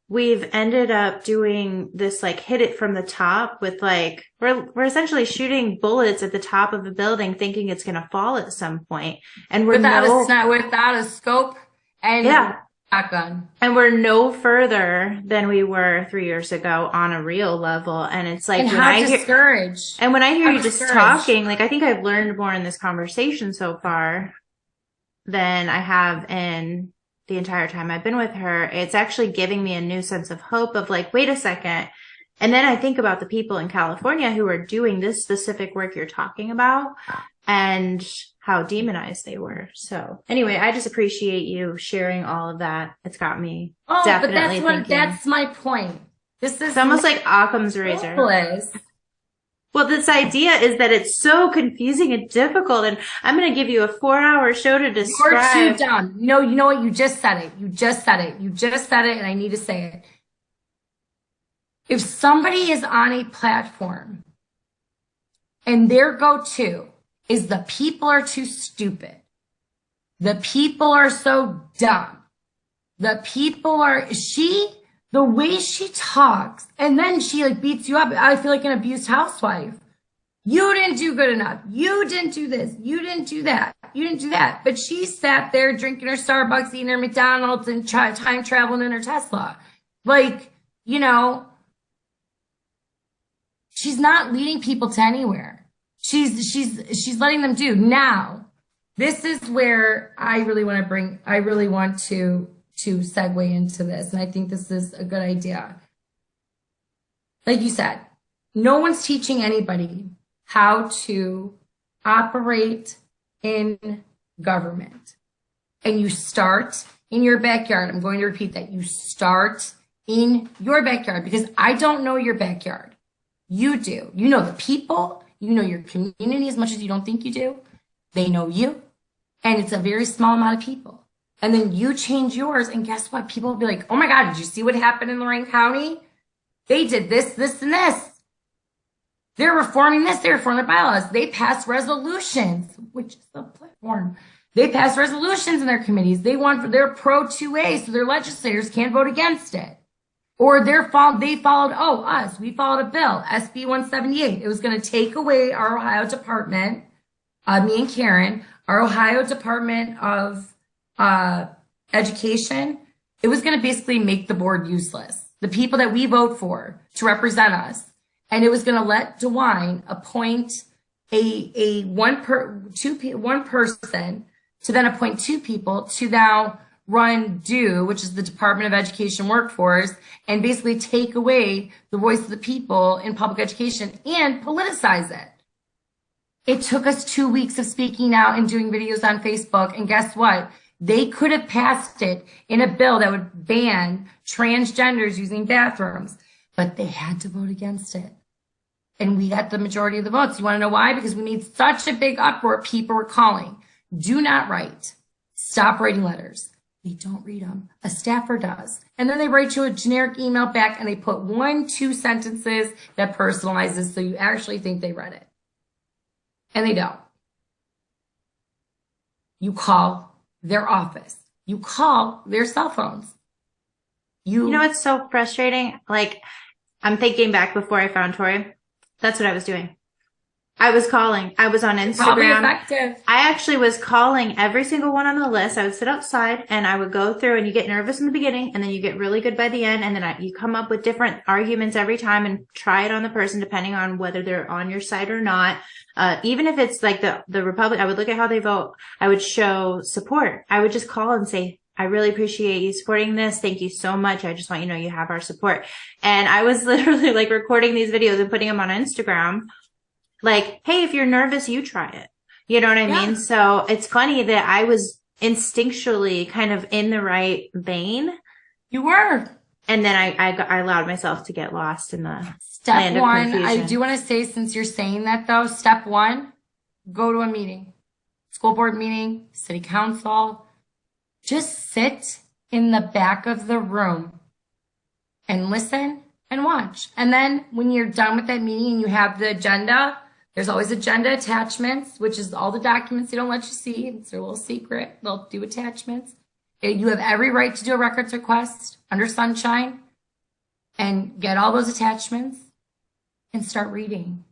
we've ended up doing this, like, hit it from the top with like, we're essentially shooting bullets at the top of a building thinking it's going to fall at some point. And we're without a scope and shotgun. And we're no further than we were 3 years ago on a real level. And it's like, and how discouraged. And when I hear you just talking, like, I think I've learned more in this conversation so far than I have in the entire time I've been with her. It's actually giving me a new sense of hope of like, wait a second. And then I think about the people in California who are doing this specific work you're talking about and how demonized they were. So anyway, I just appreciate you sharing all of that. It's got me definitely thinking. That's my point. This is It's almost like Occam's razor. hopeless. Well, this idea is that it's so confusing and difficult, and I'm going to give you a 4-hour show to You're describe. too dumb. No, you know what? You just said it. You just said it. You just said it, and I need to say it. If somebody is on a platform and their go-to is the people are too stupid, the people are so dumb, the people are, the way she talks, and then she like beats you up. I feel like an abused housewife. You didn't do good enough. You didn't do this. You didn't do that. You didn't do that. But she sat there drinking her Starbucks, eating her McDonald's, and time traveling in her Tesla. Like, you know, she's not leading people to anywhere. She's letting them do. Now, this is where I really want to segue into this. And I think this is a good idea. Like you said, no one's teaching anybody how to operate in government. And you start in your backyard. I'm going to repeat that. You start in your backyard because I don't know your backyard. You do. You know the people. You know your community as much as you don't think you do. They know you. And it's a very small amount of people. And then you change yours, and guess what? People will be like, oh my God, did you see what happened in Lorraine County? They did this, this, and this. They're reforming this. They're reforming their bylaws. They passed resolutions, which is the platform. They passed resolutions in their committees. They're pro 2A, so their legislators can't vote against it. Or we followed a bill, SB 178. It was going to take away our Ohio Department, me and Karen, our Ohio Department of Education. It was going to basically make the board useless. The people that we vote for to represent us. And it was going to let DeWine appoint one person to then appoint two people to now run DO, which is the Department of Education Workforce, and basically take away the voice of the people in public education and politicize it. It took us 2 weeks of speaking out and doing videos on Facebook. And guess what? They could have passed it in a bill that would ban transgenders using bathrooms, but they had to vote against it. And we got the majority of the votes. You want to know why? Because we made such a big uproar. People were calling. Do not write. Stop writing letters. They don't read them. A staffer does. And then they write you a generic email back and they put 1-2 sentences that personalizes so you actually think they read it. And they don't. You call their office. You call their cell phones. You know what's so frustrating? Like, I'm thinking back before I found Tori. That's what I was doing. I was calling. I was on Instagram. I actually was calling every single one on the list. I would sit outside and I would go through, and you get nervous in the beginning and then you get really good by the end. And then you come up with different arguments every time and try it on the person depending on whether they're on your side or not. Even if it's like the Republic, I would look at how they vote. I would show support. I would just call and say, I really appreciate you supporting this. Thank you so much. I just want you to know you have our support. And I was literally like recording these videos and putting them on Instagram. Like, hey, if you're nervous, you try it. You know what I mean? So it's funny that I was instinctually kind of in the right vein. You were. And then I allowed myself to get lost in the Step land of one, confusion. I do want to say, since you're saying that though, step one, go to a meeting, school board meeting, city council. Just sit in the back of the room and listen and watch. And then when you're done with that meeting and you have the agenda, there's always agenda attachments, which is all the documents they don't let you see. It's their little secret. They'll do attachments. You have every right to do a records request under sunshine and get all those attachments and start reading.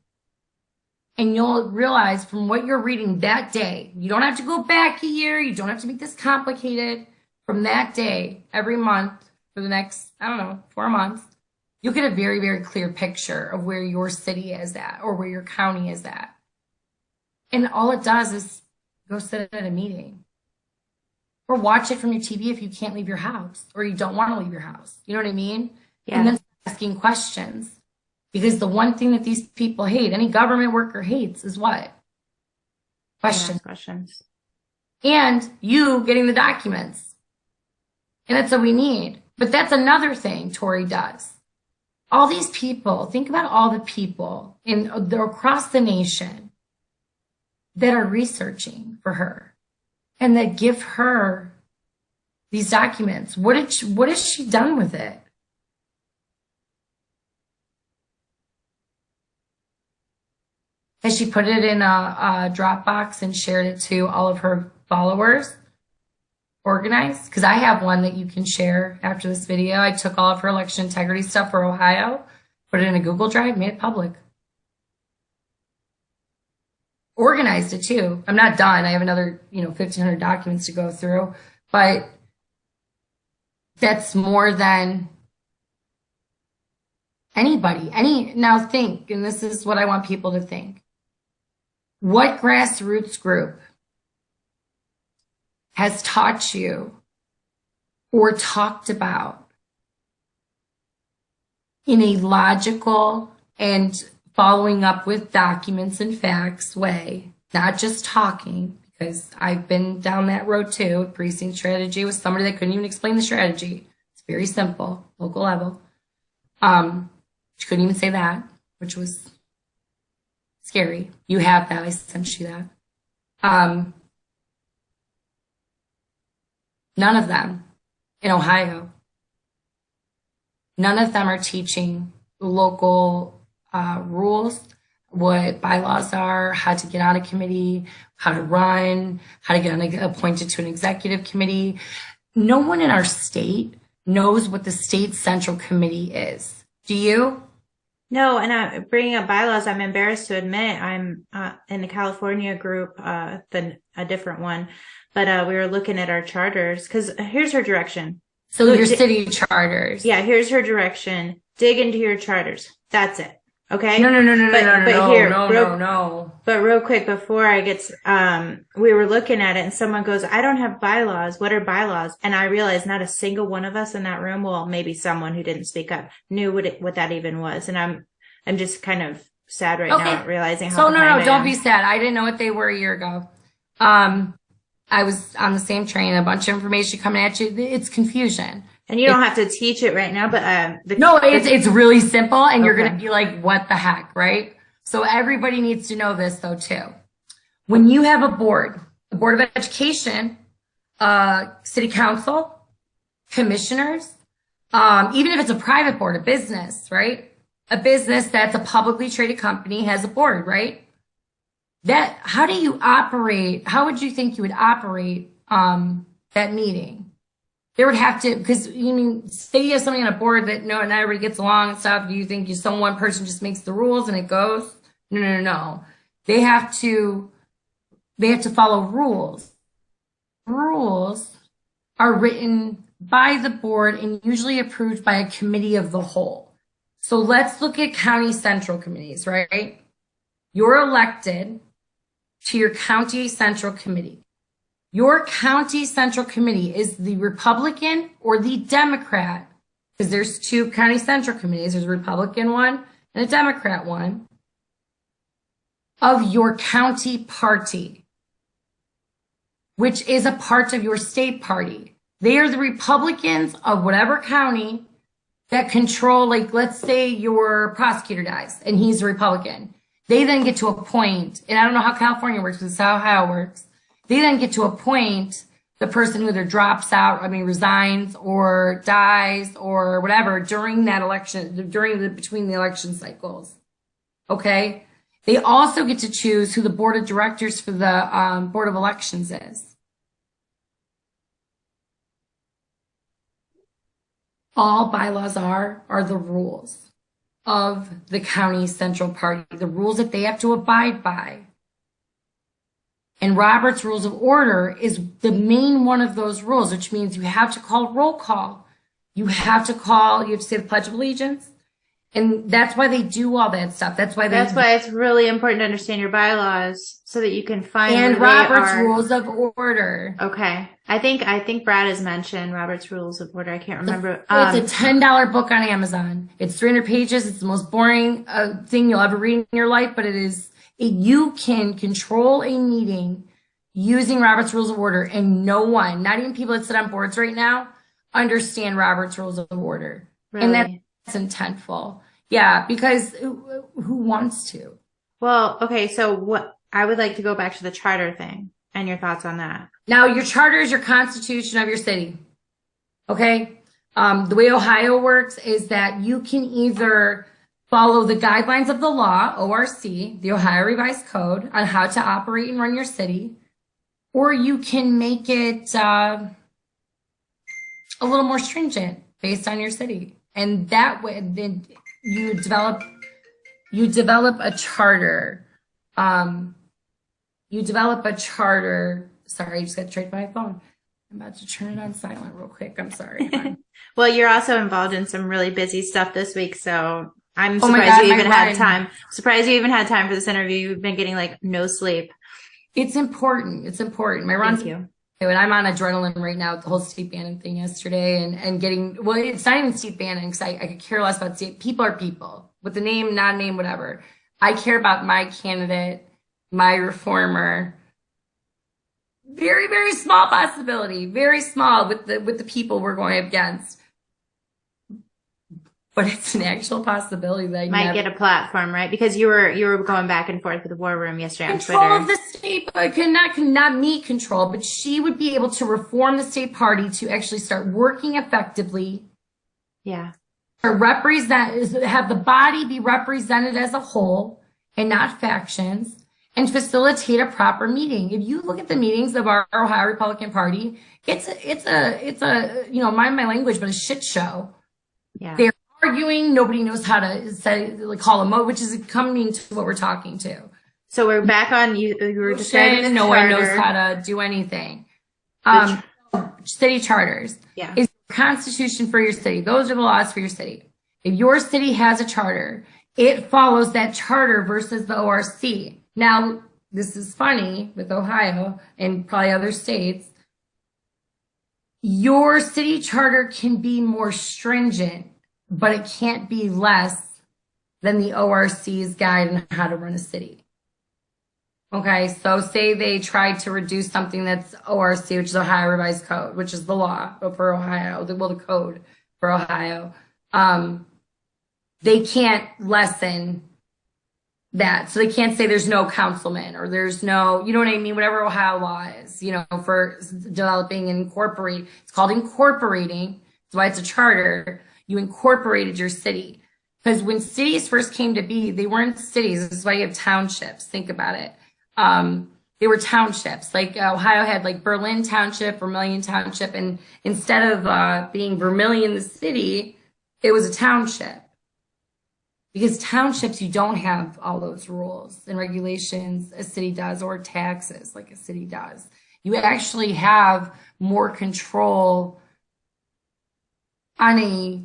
And you'll realize from what you're reading that day, you don't have to go back a year. You don't have to make this complicated. From that day, every month for the next, 4 months, you'll get a very, very clear picture of where your city is at or where your county is at. And all it does is go sit at a meeting or watch it from your TV if you can't leave your house or you don't want to leave your house. You know what I mean? Yeah. And then asking questions. Because the one thing that these people hate, any government worker hates, is what? Questions. And you getting the documents. And that's what we need. But that's another thing Tori does. All these people, think about all the people across the nation that are researching for her and that give her these documents. What has she done with it? Has she put it in a Dropbox and shared it to all of her followers? Organized? Because I have one that you can share after this video. I took all of her election integrity stuff for Ohio, put it in a Google Drive, made it public. Organized it too. I'm not done. I have another, 1,500 documents to go through, but that's more than anybody. Now think, and this is what I want people to think. What grassroots group has taught you or talked about in a logical and following up with documents and facts way, not just talking, because I've been down that road too. Precinct strategy with somebody that couldn't even explain the strategy. It's very simple, local level. She couldn't even say that, which was scary. You have that. I sent you that. None of them in Ohio. None of them are teaching local rules, what bylaws are, how to get on a committee, how to run, how to get appointed to an executive committee. No one in our state knows what the state central committee is. Do you? No, and bringing up bylaws, I'm embarrassed to admit I'm in the California group, a different one. But we were looking at our charters, because here's her direction. So your city charters. Yeah, here's her direction. Dig into your charters. That's it. Okay? No. But real quick, before I get, we were looking at it and someone goes, I don't have bylaws. What are bylaws? And I realized not a single one of us in that room, well, maybe someone who didn't speak up, knew what that even was. And I'm just kind of sad right now realizing how don't be sad. I didn't know what they were a year ago. I was on the same train, a bunch of information coming at you. It's confusion. And you don't have to teach it right now, but it's really simple, and you're going to be like, what the heck, right? So everybody needs to know this, though, too. When you have a board of education, city council, commissioners, even if it's a private board, a business, right? A business that's a publicly traded company has a board, right? How do you operate? How would you think you would operate that meeting? There would have to, because say you have somebody on a board that not everybody gets along and stuff. Do you think one person just makes the rules and it goes? No. They have to follow rules. Rules are written by the board and usually approved by a committee of the whole. So let's look at county central committees, right? You're elected to your county central committee. Your county central committee is the Republican or the Democrat, because there's two county central committees. There's a Republican one and a Democrat one, of your county party, which is a part of your state party. They are the Republicans of whatever county that control, like, let's say your prosecutor dies and he's a Republican. They then get to appoint, and I don't know how California works, but this is how Ohio works. They then get to appoint the person who either drops out, resigns or dies or whatever during that election, between the election cycles. Okay? They also get to choose who the board of directors for the board of elections is. All bylaws are the rules of the county central party, the rules that they have to abide by. And Robert's Rules of Order is the main one of those rules, which means you have to call roll call. You have to say the Pledge of Allegiance. And that's why they do all that stuff. That's why it's really important to understand your bylaws so that you can find and Robert's Rules of Order. Okay. I think Brad has mentioned Robert's Rules of Order. I can't remember. It's a $10 book on Amazon. It's 300 pages. It's the most boring thing you'll ever read in your life, but you can control a meeting using Robert's Rules of Order, and no one, not even people that sit on boards right now, understand Robert's Rules of Order. Really? And that's intentful. Yeah, because who wants to? Well, okay, so what I would like to go back to the charter thing and your thoughts on that. Now, your charter is your constitution of your city. Okay? The way Ohio works is that you can either follow the guidelines of the law, ORC, the Ohio Revised Code, on how to operate and run your city, or you can make it a little more stringent based on your city. And that way, then you develop a charter. You develop a charter. Sorry, I just got straight to my phone. I'm about to turn it on silent real quick. I'm sorry. Well, you're also involved in some really busy stuff this week, so I'm Oh my surprised God, you my even had run. time. Surprised you even had time for this interview. You've been getting like no sleep. It's important. It's important. My run's Thank you. and I'm on adrenaline right now with the whole Steve Bannon thing yesterday and getting, well, it's not even Steve Bannon because I could care less about Steve. People are people with the name, non-name, whatever. I care about my candidate, my reformer. Very, very small possibility, very small with the people we're going against. But it's an actual possibility that I Might get a platform, right? Because you were going back and forth with the war room yesterday on control Twitter. of the state, but not me control, but she would be able to reform the state party to actually start working effectively. Yeah. Or have the body be represented as a whole and not factions, and facilitate a proper meeting. If you look at the meetings of our Ohio Republican Party, it's a mind my language, but a shit show. Yeah. They're arguing. Nobody knows how to call them, which is coming to what we're talking to. So we're back on you. You were describing the No charter. one knows how to do anything. City charters. Yeah. Is the constitution for your city. Those are the laws for your city. If your city has a charter, it follows that charter versus the ORC. Now, this is funny with Ohio and probably other states. Your city charter can be more stringent, but it can't be less than the ORC's guide on how to run a city. Okay, so say they tried to reduce something that's ORC, which is Ohio Revised Code, which is the law for Ohio, the code for Ohio. They can't lessen that. So they can't say there's no councilman or there's no, you know what I mean? Whatever Ohio law is, for developing and incorporate. It's called incorporating. That's why it's a charter. You incorporated your city. Because when cities first came to be, they weren't cities. This is why you have townships. Think about it. They were townships. Like Ohio had like Berlin Township, Vermilion Township, and instead of being Vermilion the city, it was a township. Because townships, you don't have all those rules and regulations a city does, or taxes like a city does. You actually have more control on a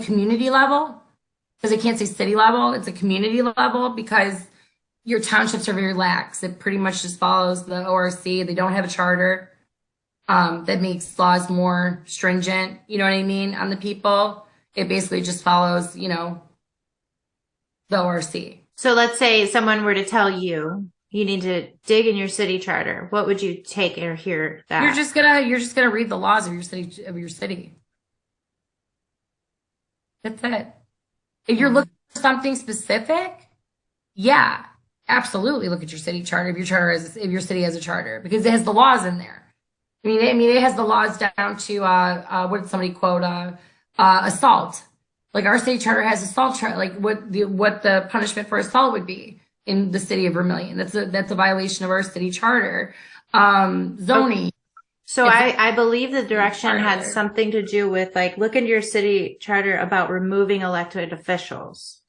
community level, because I can't say city level, it's a community level, because your townships are very lax. It pretty much just follows the ORC. They don't have a charter. That makes laws more stringent, you know what I mean, on the people. It basically just follows, the ORC. So let's say someone were to tell you need to dig in your city charter. What would you take or hear that? You're just gonna read the laws of your city. That's it. If you're looking for something specific, yeah, absolutely look at your city charter. If your city has a charter, because it has the laws in there. I mean, it has the laws down to what did somebody quote? Assault. Like our state charter has assault like what the punishment for assault would be in the city of Vermilion. That's a violation of our city charter. Zoning. So I believe the direction had something to do with like look into your city charter about removing elected officials.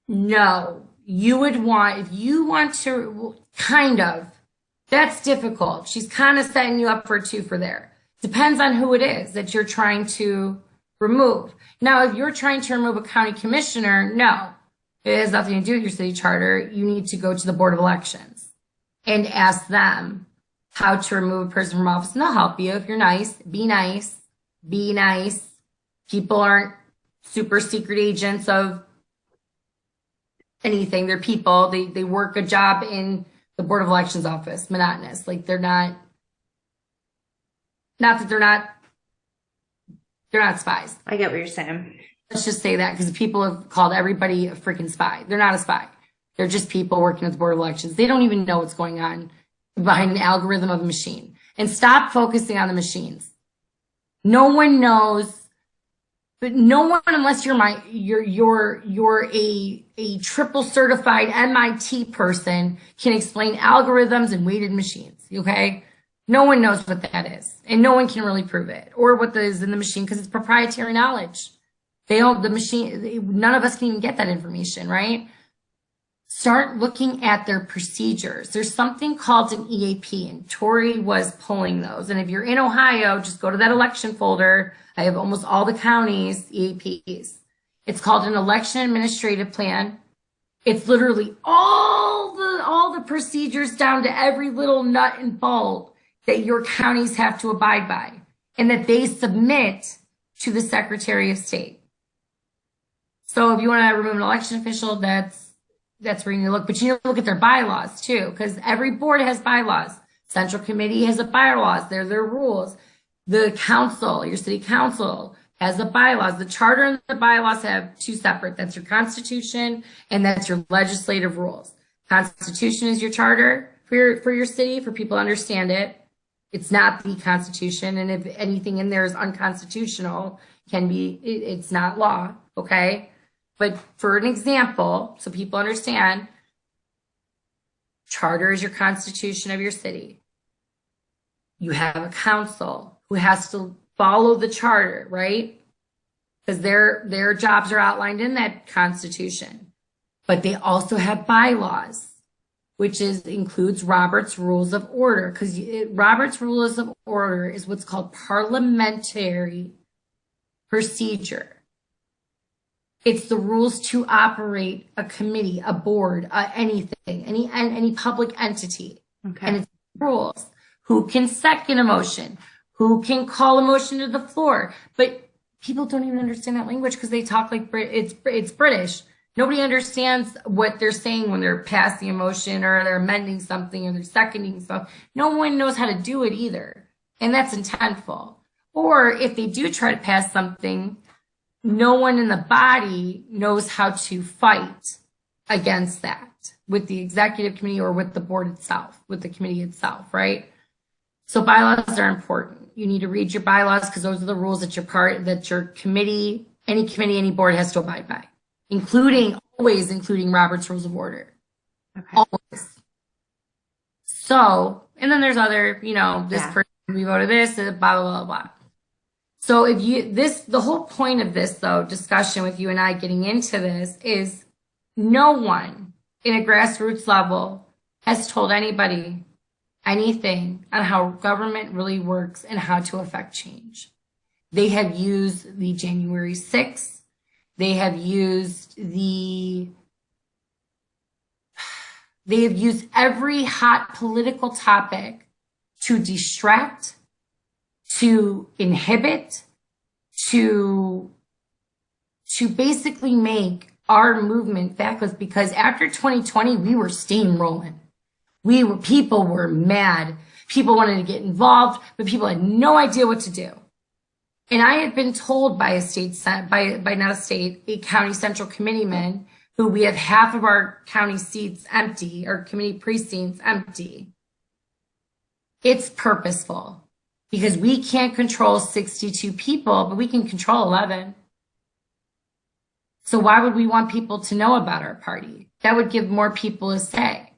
No, if you want to kind of. That's difficult. She's kind of setting you up for a twofer there. Depends on who it is that you're trying to remove. Now, if you're trying to remove a county commissioner, no. It has nothing to do with your city charter. You need to go to the Board of Elections and ask them how to remove a person from office. And they'll help you if you're nice. Be nice. Be nice. People aren't super secret agents of anything. They're people. They work a job in the Board of Elections office, monotonous. Like they're not, Not that they're not spies. I get what you're saying. Let's just say that because people have called everybody a freaking spy. They're not a spy. They're just people working at the Board of Elections. They don't even know what's going on behind an algorithm of a machine. And stop focusing on the machines. No one knows. But no one, unless you're a triple certified MIT person, can explain algorithms and weighted machines. Okay, no one knows what that is, and no one can really prove it or what is in the machine because it's proprietary knowledge. The machine. None of us can even get that information, right? Start looking at their procedures. There's something called an EAP, and Tori was pulling those. And if you're in Ohio, just go to that election folder. I have almost all the counties' EAPs. It's called an election administrative plan. It's literally all the procedures down to every little nut and bolt that your counties have to abide by and that they submit to the Secretary of State. So if you want to remove an election official, that's where you need to look. But you need to look at their bylaws too, because every board has bylaws. Central Committee has a bylaws. They're their rules. The council, your city council, has the bylaws. The charter and the bylaws have two separate. That's your constitution and that's your legislative rules. Constitution is your charter for your city, for people to understand it. It's not the Constitution, and if anything in there is unconstitutional, it's not law, okay? But for an example, so people understand, charter is your constitution of your city. You have a council who has to follow the charter, right? Because their jobs are outlined in that constitution. But they also have bylaws, which includes Robert's Rules of Order. Because Robert's Rules of Order is what's called parliamentary procedure. It's the rules to operate a committee, a board, anything, any public entity. Okay. And it's rules. Who can second a motion? Who can call a motion to the floor? But people don't even understand that language because they talk like it's British. Nobody understands what they're saying when they're passing a motion or they're amending something or they're seconding stuff. No one knows how to do it either. And that's intentful. Or if they do try to pass something, no one in the body knows how to fight against that with the executive committee or with the board itself, with the committee itself, right? So bylaws are important. You need to read your bylaws because those are the rules that your committee, any board has to abide by, always including Robert's Rules of Order. Okay. Always. So, and then there's other, this person, we voted this, blah, blah, blah, blah. So the whole point of this though, discussion with you and I getting into this is no one in a grassroots level has told anybody anything on how government really works and how to affect change. They have used the January 6th. They have used every hot political topic to distract, to inhibit, to basically make our movement feckless, because after 2020, we were steamrolling. People were mad. People wanted to get involved, but people had no idea what to do. And I had been told by a county central committeeman, who we have half of our county seats empty, our committee precincts empty. It's purposeful because we can't control 62 people, but we can control 11. So why would we want people to know about our party? That would give more people a say.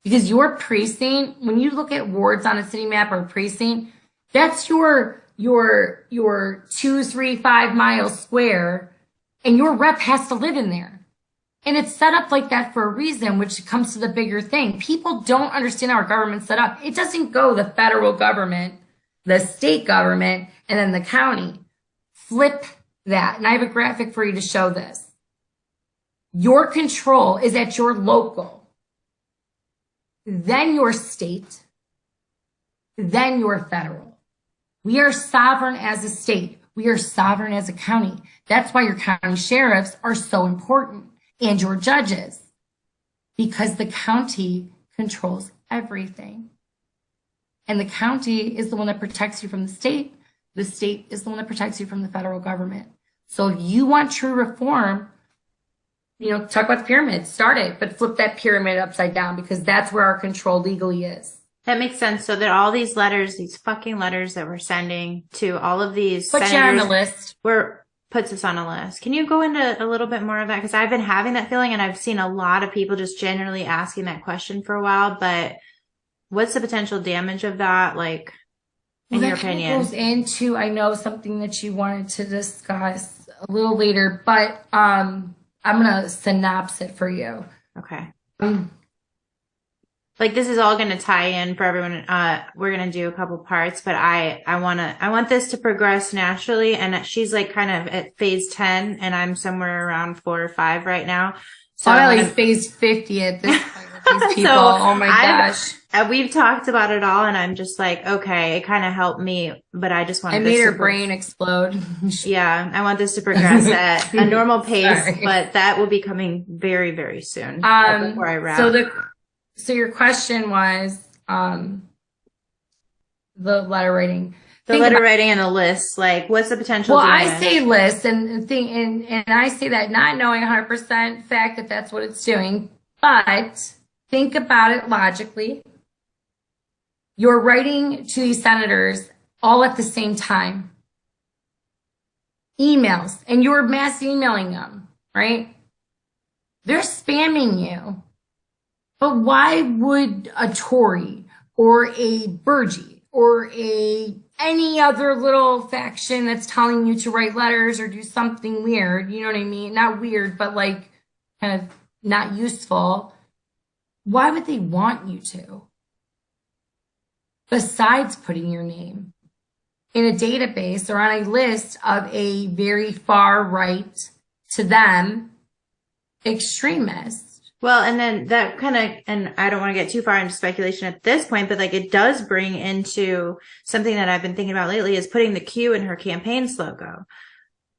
Because your precinct, when you look at wards on a city map or a precinct, that's your 2, 3, 5 mile square, and your rep has to live in there. And it's set up like that for a reason, which comes to the bigger thing. People don't understand how our government's set up. It doesn't go the federal government, the state government, and then the county. Flip that. And I have a graphic for you to show this. Your control is at your local, then your state, then your federal. We are sovereign as a state. We are sovereign as a county. That's why your county sheriffs are so important, and your judges, because the county controls everything. And the county is the one that protects you from the state. The state is the one that protects you from the federal government. So if you want true reform, talk about the pyramid, start it, but flip that pyramid upside down, because that's where our control legally is. That makes sense. So that all these letters, these fucking letters that we're sending to all of these Put you on the list. Puts us on a list. Can you go into a little bit more of that? Because I've been having that feeling, and I've seen a lot of people just generally asking that question for a while. But what's the potential damage of that? Like, in your opinion? Goes into, I know, something that you wanted to discuss a little later, but I'm gonna synopsis it for you. Okay. Like, this is all going to tie in for everyone. We're going to do a couple parts, but I want this to progress naturally. And she's like kind of at phase 10, and I'm somewhere around 4 or 5 right now. So I'm at least phase 50 at this point with these people. So oh my gosh. We've talked about it all, and I'm just like, okay, it kind of helped me, but I just want this made her brain explode. Yeah. I want this to progress at a normal pace, but that will be coming very, very soon. Before I wrap. So your question was the letter writing. The letter writing and the list, like, what's the potential damage? I say list and I say that not knowing 100% fact that that's what it's doing, but think about it logically. You're writing to these senators all at the same time. Emails, and you're mass emailing them, right? They're spamming you. But why would a Tory or a Burgie or any other little faction that's telling you to write letters or do something weird, you know what I mean? Not weird, but like kind of not useful. Why would they want you to? Besides putting your name in a database or on a list of a very far right to them extremist. Well, and then that kind of, and I don't want to get too far into speculation at this point, but like it does bring into something that I've been thinking about lately is putting the Q in her campaign's logo.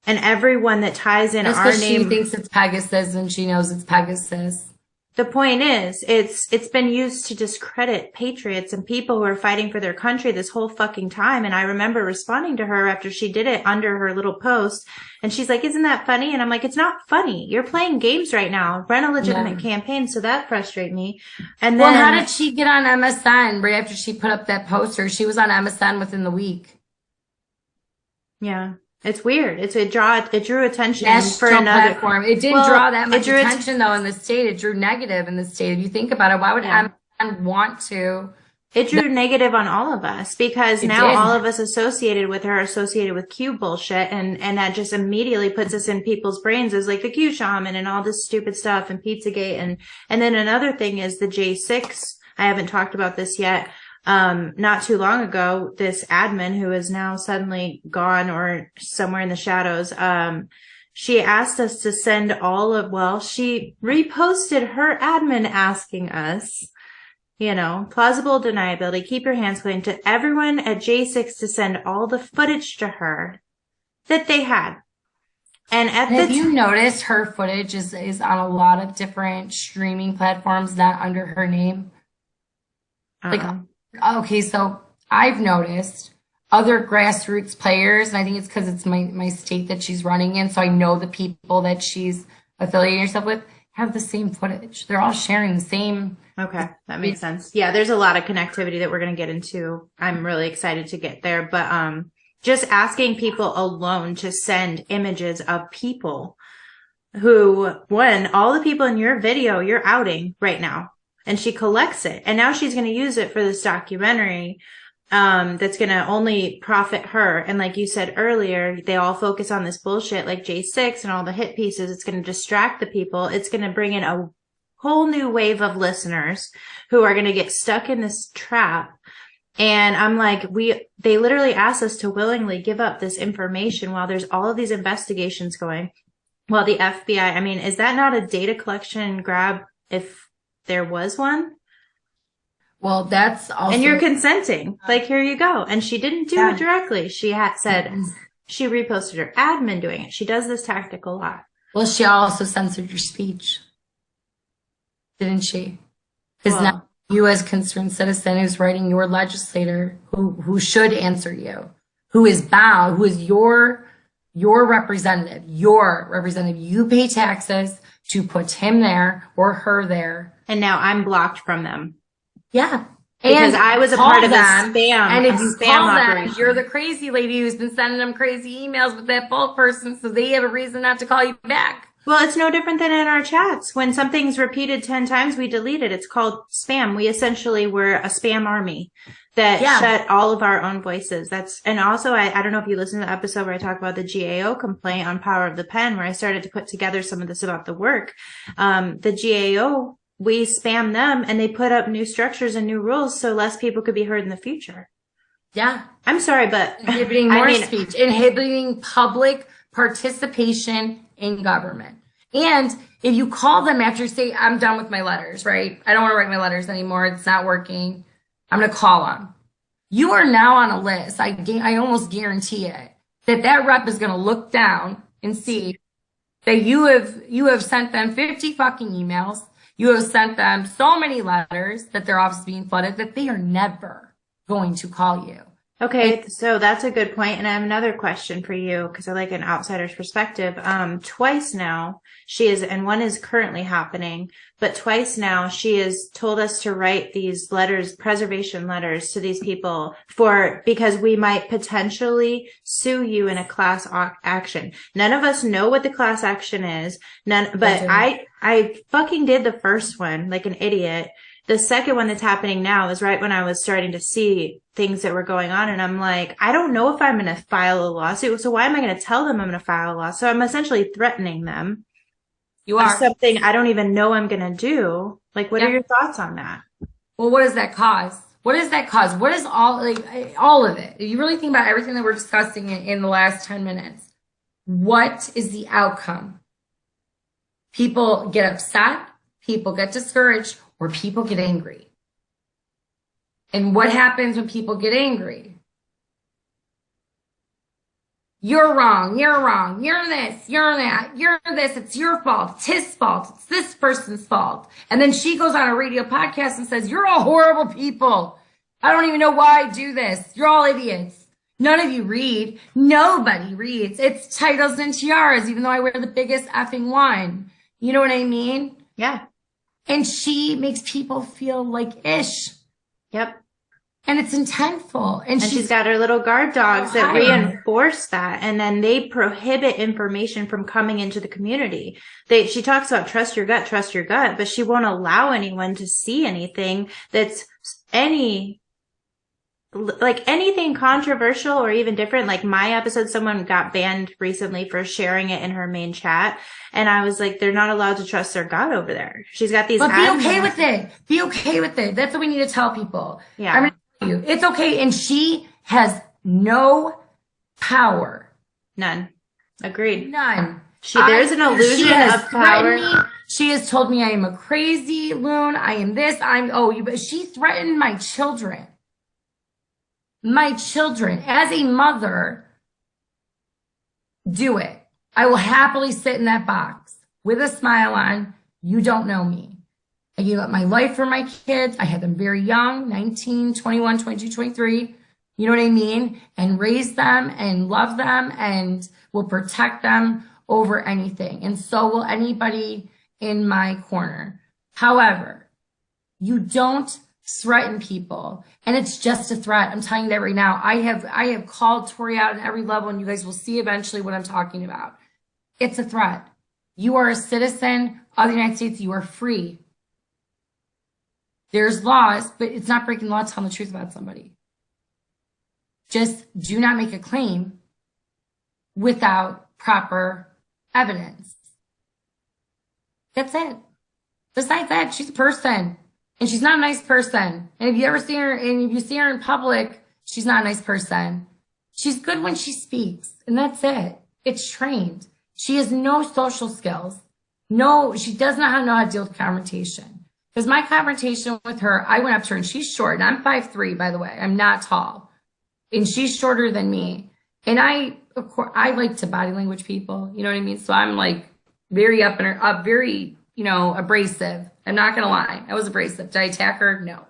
And everyone that ties in our name. She thinks it's Pegasus and she knows it's Pegasus. The point is, it's been used to discredit patriots and people who are fighting for their country this whole fucking time. And I remember responding to her after she did it under her little post. And she's like, isn't that funny? And I'm like, it's not funny. You're playing games right now. Run a legitimate campaign. So that frustrated me. And then, well, how did she get on MSN right after she put up that poster? She was on MSN within the week. Yeah. It's weird. It drew attention National for another platform. It didn't draw that much attention though in the state. It drew negative in the state. If you think about it, why would MSN want to? It drew negative on all of us because now all of us associated with her are associated with Q bullshit, and that just immediately puts us in people's brains as like the Q shaman and all this stupid stuff and Pizzagate, and then another thing is the J6. I haven't talked about this yet. Not too long ago, this admin who is now suddenly gone or somewhere in the shadows, she asked us to send she reposted her admin asking us, plausible deniability, keep your hands clean, to everyone at J6 to send all the footage to her that they had. And have you noticed her footage is on a lot of different streaming platforms, not under her name? Okay, so I've noticed other grassroots players, and I think it's because it's my state that she's running in, so I know the people that she's affiliating herself with have the same footage. They're all sharing the same. Okay, that makes sense. Yeah, there's a lot of connectivity that we're going to get into. I'm really excited to get there, but just asking people alone to send images of people who, all the people in your video you're outing right now. And she collects it. And now she's going to use it for this documentary, that's going to only profit her. And like you said earlier, they all focus on this bullshit like J6 and all the hit pieces. It's going to distract the people. It's going to bring in a whole new wave of listeners who are going to get stuck in this trap. And I'm like, they literally asked us to willingly give up this information while there's all of these investigations going. Well, the FBI, I mean, is that not a data collection grab if there was one? Well, that's also. And you're consenting. Like, here you go. And she didn't do it directly. She had said she reposted her admin doing it. She does this tactic a lot. Well, she also censored your speech. Didn't she? Because now You as concerned citizen who's writing your legislator who should answer you, who is bound, who is your representative, You pay taxes to put him there or her there. And now I'm blocked from them. Yeah. Because I was a part of a spam. And if you call operation. them, you're the crazy lady who's been sending them crazy emails with that bulk person, so they have a reason not to call you back. Well, it's no different than in our chats. When something's repeated 10 times, we delete it. It's called spam. We essentially were a spam army that shut all of our own voices. And also, I don't know if you listened to the episode where I talk about the GAO complaint on Power of the Pen, where I started to put together some of this about the work. The GAO, we spam them and they put up new structures and new rules so less people could be heard in the future. Yeah. I'm sorry, but inhibiting more speech, inhibiting public participation in government. And if you call them after, say, I'm done with my letters, right? I don't want to write my letters anymore. It's not working. I'm going to call them. You are now on a list. I almost guarantee it that rep is going to look down and see that you have sent them 50 fucking emails. You have sent them so many letters that their office is being flooded that they are never going to call you. Okay, so that's a good point. And I have another question for you because I like an outsider's perspective. Twice now and one is currently happening, but twice now she has told us to write these letters, preservation letters to these people because we might potentially sue you in a class action. None of us know what the class action is. But I fucking did the first one like an idiot. The second one that's happening now is right when I was starting to see things that were going on. And I'm like, I don't know if I'm going to file a lawsuit. So why am I going to tell them I'm going to file a lawsuit? So I'm essentially threatening them. You are. Something I don't even know I'm going to do. Like, what are your thoughts on that? Well, what does that cause? What does that cause? What is all of it? If you really think about everything that we're discussing in the last 10 minutes, what is the outcome? People get upset. People get discouraged. Or people get angry. And what happens when people get angry? You're wrong, you're this, you're that, you're this, it's your fault, it's his fault, it's this person's fault. And then she goes on a radio podcast and says, you're all horrible people. I don't even know why I do this. You're all idiots. None of you read. Nobody reads. It's titles and tiaras, even though I wear the biggest effing one. You know what I mean? Yeah. And she makes people feel like ish. Yep. And it's intentful. And she's got her little guard dogs that reinforce that. And then they prohibit information from coming into the community. She talks about trust your gut, but she won't allow anyone to see anything that's anything controversial or even different. Like my episode, someone got banned recently for sharing it in her main chat. And I was like, they're not allowed to trust their gut over there. She's got these. But be okay with it. Be okay with it. That's what we need to tell people. Yeah. I'm going to tell you. It's okay. And she has no power. None. Agreed. None. There's an illusion of power. She has told me I am a crazy loon. I am this. But she threatened my children. My children, as a mother, do it. I will happily sit in that box with a smile on. You don't know me. I gave up my life for my kids. I had them very young, 19, 21, 22, 23. You know what I mean? And raised them and love them and will protect them over anything. And so will anybody in my corner. However, you don't threaten people. And it's just a threat. I'm telling you that right now. I have called Tori out at every level, and you guys will see eventually what I'm talking about. It's a threat. You are a citizen of the United States. You are free. There's laws, but it's not breaking the law telling the truth about somebody. Just do not make a claim without proper evidence. That's it. Besides that, she's a person. And she's not a nice person. And if you ever see her, and if you see her in public, she's not a nice person. She's good when she speaks. And that's it. It's trained. She has no social skills. No, she does not know how to deal with confrontation. Because my confrontation with her, I went up to her and she's short. And I'm 5'3", by the way. I'm not tall. And she's shorter than me. And of course, I like to body language people. You know what I mean? So I'm like very abrasive. I'm not going to lie. I was abrasive. Did I attack her? No.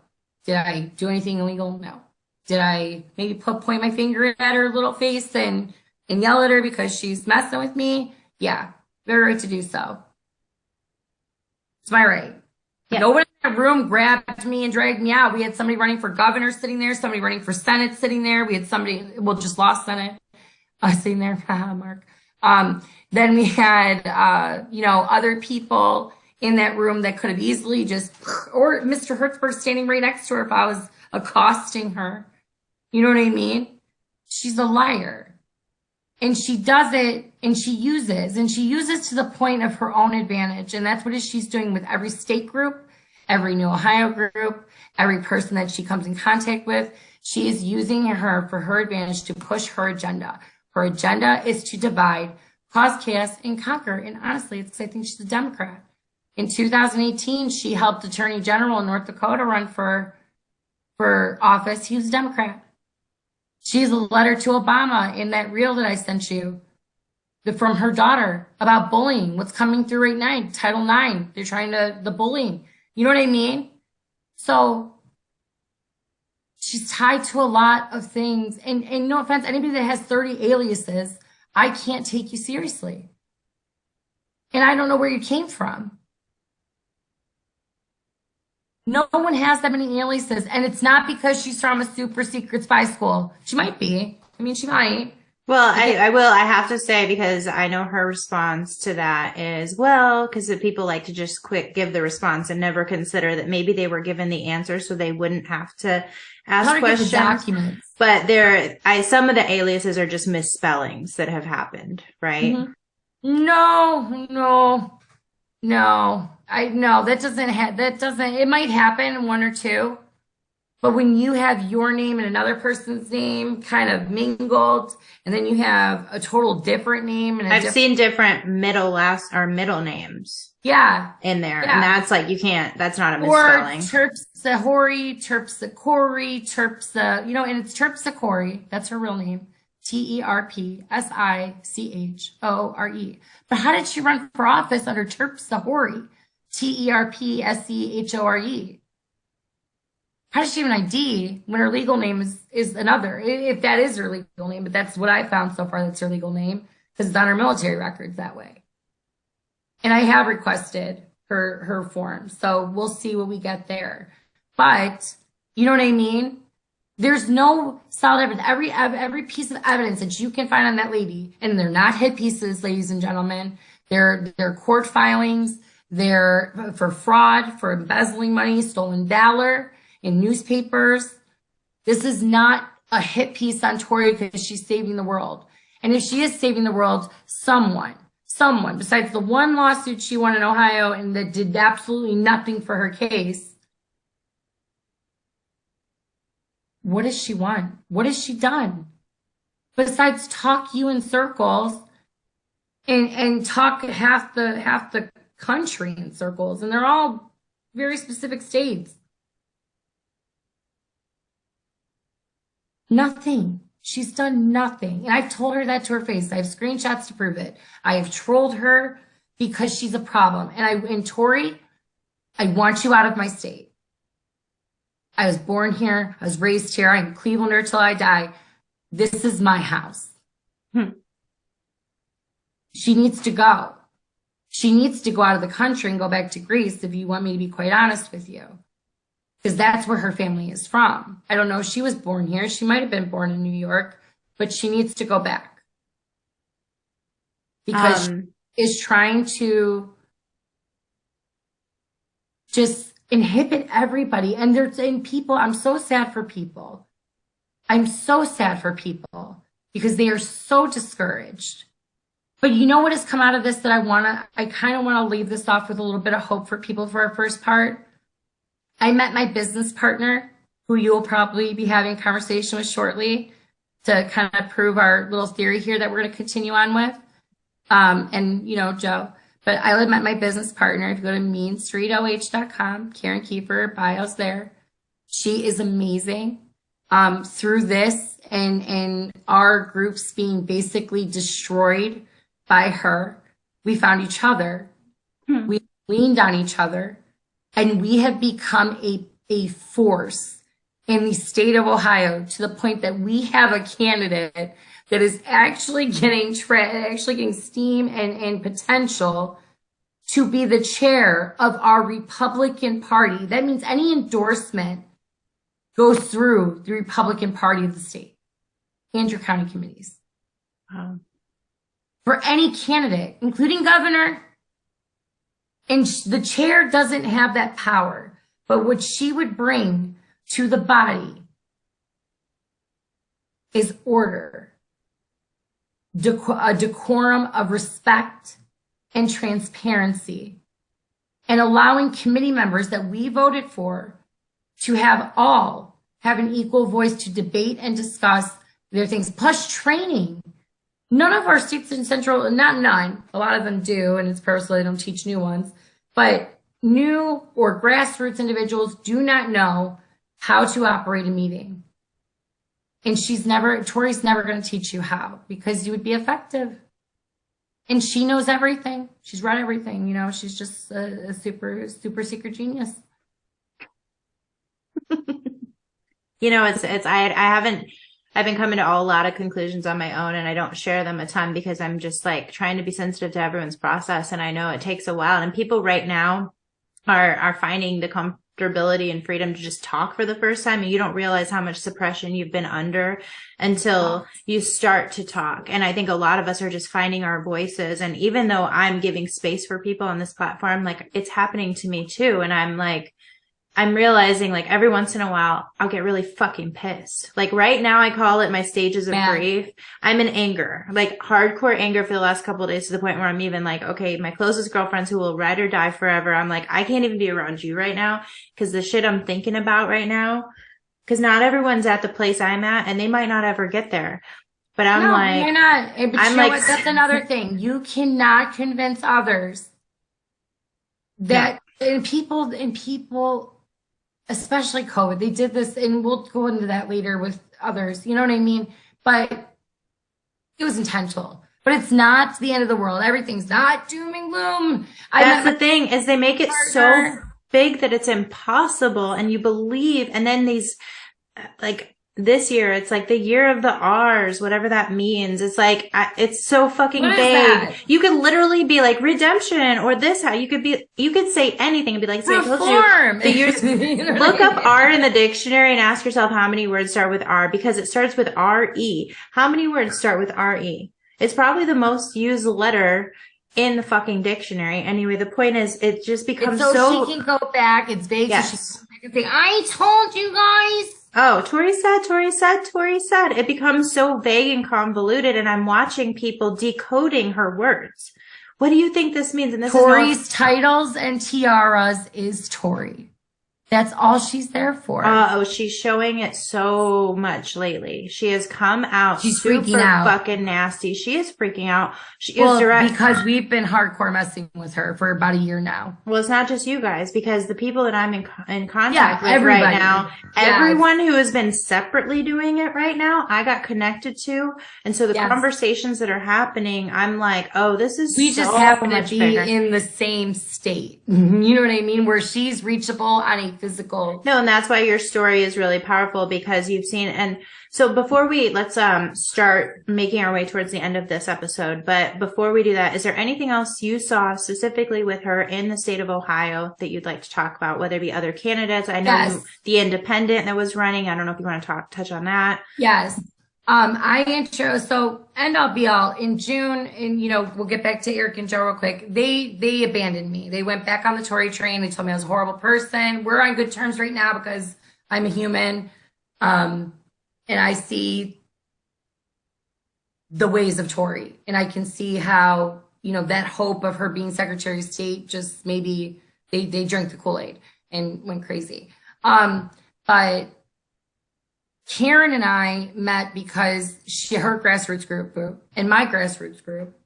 Did I do anything illegal? No. Did I maybe point my finger at her little face and yell at her because she's messing with me? Yeah. Very right to do so. It's my right. Yeah. Nobody in that room grabbed me and dragged me out. We had somebody running for governor sitting there, somebody running for Senate sitting there. We had somebody, just lost Senate sitting there, Mark. Then we had, other people in that room that could have easily or Mr. Hertzberg standing right next to her if I was accosting her. You know what I mean? She's a liar. And she does it, and she uses to the point of her own advantage. And that's what she's doing with every state group, every New Ohio group, every person that she comes in contact with. She is using her for her advantage to push her agenda. Her agenda is to divide, cause chaos, and conquer. And honestly, it's because I think she's a Democrat. In 2018, she helped Attorney General in North Dakota run for office. He was a Democrat. She has a letter to Obama in that reel that I sent you from her daughter about bullying, what's coming through right now, Title IX. They're trying the bullying. You know what I mean? So she's tied to a lot of things. And no offense, anybody that has 30 aliases, I can't take you seriously. And I don't know where you came from. No one has that many aliases, and it's not because she's from a super secret spy school. She might be. I mean, she might. Well, I have to say, because I know her response to that is, well, because the people like to just quick give the response and never consider that maybe they were given the answer so they wouldn't have to ask questions. Documents. But some of the aliases are just misspellings that have happened, right? Mm-hmm. No. It might happen, one or two. But when you have your name and another person's name kind of mingled, and then you have a total different name. And I've seen different middle names. Yeah. In there. Yeah. And that's like, that's not a misspelling. Or Terpsichore, and it's Terpsichore. That's her real name. Terpsichore. But how did she run for office under Terpsichore? Terpschore? How does she have an ID when her legal name is another? If that is her legal name, but that's what I found so far, that's her legal name, because it's on her military records that way. And I have requested her form, so we'll see what we get there. But, you know what I mean? There's no solid evidence. Every piece of evidence that you can find on that lady, and they're not hit pieces, ladies and gentlemen. They're court filings. They're for fraud, for embezzling money, stolen valor in newspapers. This is not a hit piece on Tori because she's saving the world. And if she is saving the world, someone, besides the one lawsuit she won in Ohio and that did absolutely nothing for her case, what has she won? What has she done? Besides talk you in circles and talk half the country in circles, and they're all very specific states. Nothing. She's done nothing. And I've told her that to her face. I have screenshots to prove it. I have trolled her because she's a problem. And Tori, I want you out of my state. I was born here. I was raised here. I'm a Clevelander till I die. This is my house. She needs to go. She needs to go out of the country and go back to Greece, if you want me to be quite honest with you. Because that's where her family is from. I don't know if she was born here. She might have been born in New York, but she needs to go back. Because she is trying to just inhibit everybody. And people, I'm so sad for people. I'm so sad for people because they are so discouraged. But you know what has come out of this that I kind of want to leave this off with a little bit of hope for people for our first part. I met my business partner, who you will probably be having a conversation with shortly, to kind of prove our little theory here that we're going to continue on with. Joe. But I met my business partner. If you go to meanstreetoh.com, Karen Kiefer, bio's there. She is amazing. Through this and our groups being basically destroyed by her, we found each other. We leaned on each other, and we have become a force in the state of Ohio to the point that we have a candidate that is actually getting steam and potential to be the chair of our Republican Party. That means any endorsement goes through the Republican Party of the state and your county committees. Wow. For any candidate, including governor. And the chair doesn't have that power. But what she would bring to the body is order, a decorum of respect and transparency, and allowing committee members that we voted for to have an equal voice to debate and discuss their things, plus training. None of our states in central, not none, a lot of them do, and it's purposeful they don't teach new ones, but new or grassroots individuals do not know how to operate a meeting. And Tori's never going to teach you how, because you would be effective. And she knows everything. She's read everything, she's just a super, super secret genius. I've been coming to a lot of conclusions on my own, and I don't share them a ton because I'm just like trying to be sensitive to everyone's process. And I know it takes a while, and people right now are finding the comfortability and freedom to just talk for the first time. And you don't realize how much suppression you've been under until you start to talk. And I think a lot of us are just finding our voices. And even though I'm giving space for people on this platform, like it's happening to me too. And I'm realizing like every once in a while, I'll get really fucking pissed. Like right now I call it my stages of grief. I'm in anger, like hardcore anger for the last couple of days, to the point where I'm even like, okay, my closest girlfriends who will ride or die forever, I'm like, I can't even be around you right now because the shit I'm thinking about right now, because not everyone's at the place I'm at and they might not ever get there. But I'm like, you're not. But I'm like, that's another thing. You cannot convince others that, and people, especially COVID, they did this, and we'll go into that later with others, you know what I mean? But it was intentional. But it's not the end of the world. Everything's not doom and gloom. That's the thing, is they make it so big that it's impossible, and you believe, and then these, like, this year, it's like the year of the R's, whatever that means. It's like, it's so fucking vague. You could literally be like redemption or this, how you could say anything and be like, I told you, look up R in the dictionary and ask yourself how many words start with R, because it starts with R-E. How many words start with R-E? It's probably the most used letter in the fucking dictionary. Anyway, the point is, it just becomes so she can go back. It's vague. Yes. So she can say, I told you guys. Oh, Tori said. It becomes so vague and convoluted, and I'm watching people decoding her words. What do you think this means? And this Tori's titles and tiaras is Tori. That's all she's there for. She's showing it so much lately. She has come out. She's super freaking out. Fucking nasty. She is freaking out. She is direct. Because we've been hardcore messing with her for about a year now. Well, it's not just you guys, because the people that I'm in contact with right now, yes. Everyone who has been separately doing it right now, I got connected to. And so the conversations that are happening, I'm like, oh, this is we just happen to be in the same state. You know what I mean? Where she's reachable on a physical. No, and that's why your story is really powerful, because you've seen. And so before let's start making our way towards the end of this episode. But before we do that, is there anything else you saw specifically with her in the state of Ohio that you'd like to talk about, whether it be other candidates? I know the independent that was running. I don't know if you want to touch on that. Yes. So end all be all in June, and we'll get back to Eric and Joe real quick. They abandoned me. They went back on the Tory train. They told me I was a horrible person. We're on good terms right now because I'm a human. And I see the ways of Tory, and I can see how, that hope of her being Secretary of State, just maybe they drank the Kool-Aid and went crazy. But Karen and I met because her grassroots group and my grassroots group,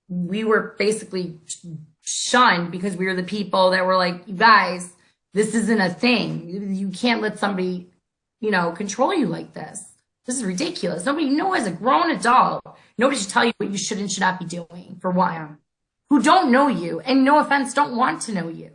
we were basically shunned because we were the people that were like, you guys, this isn't a thing. You can't let somebody, control you like this. This is ridiculous. Nobody, as a grown adult, nobody should tell you what you should and should not be doing, for one. who don't know you and, no offense, don't want to know you.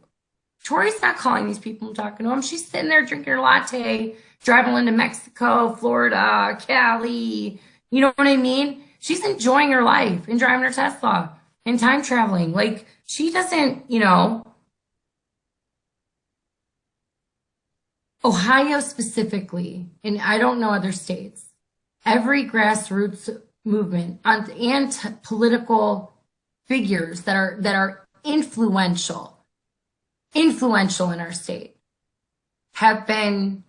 Tori's not calling these people and talking to them. She's sitting there drinking her latte, traveling to Mexico, Florida, Cali. You know what I mean? She's enjoying her life and driving her Tesla and time traveling. Like, she doesn't, Ohio specifically, and I don't know other states, every grassroots movement and political figures that are influential in our state have been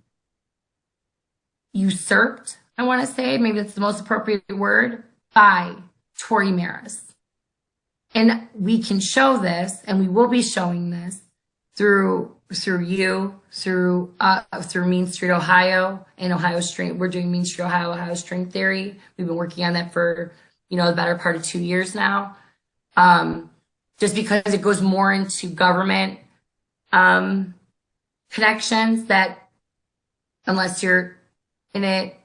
usurped, I want to say, maybe that's the most appropriate word, by Tori Maris. And we can show this, and we will be showing this through Mean Street Ohio and Ohio String. We're doing Mean Street Ohio String Theory. We've been working on that for, the better part of 2 years now. Just because it goes more into government connections that, unless you're in it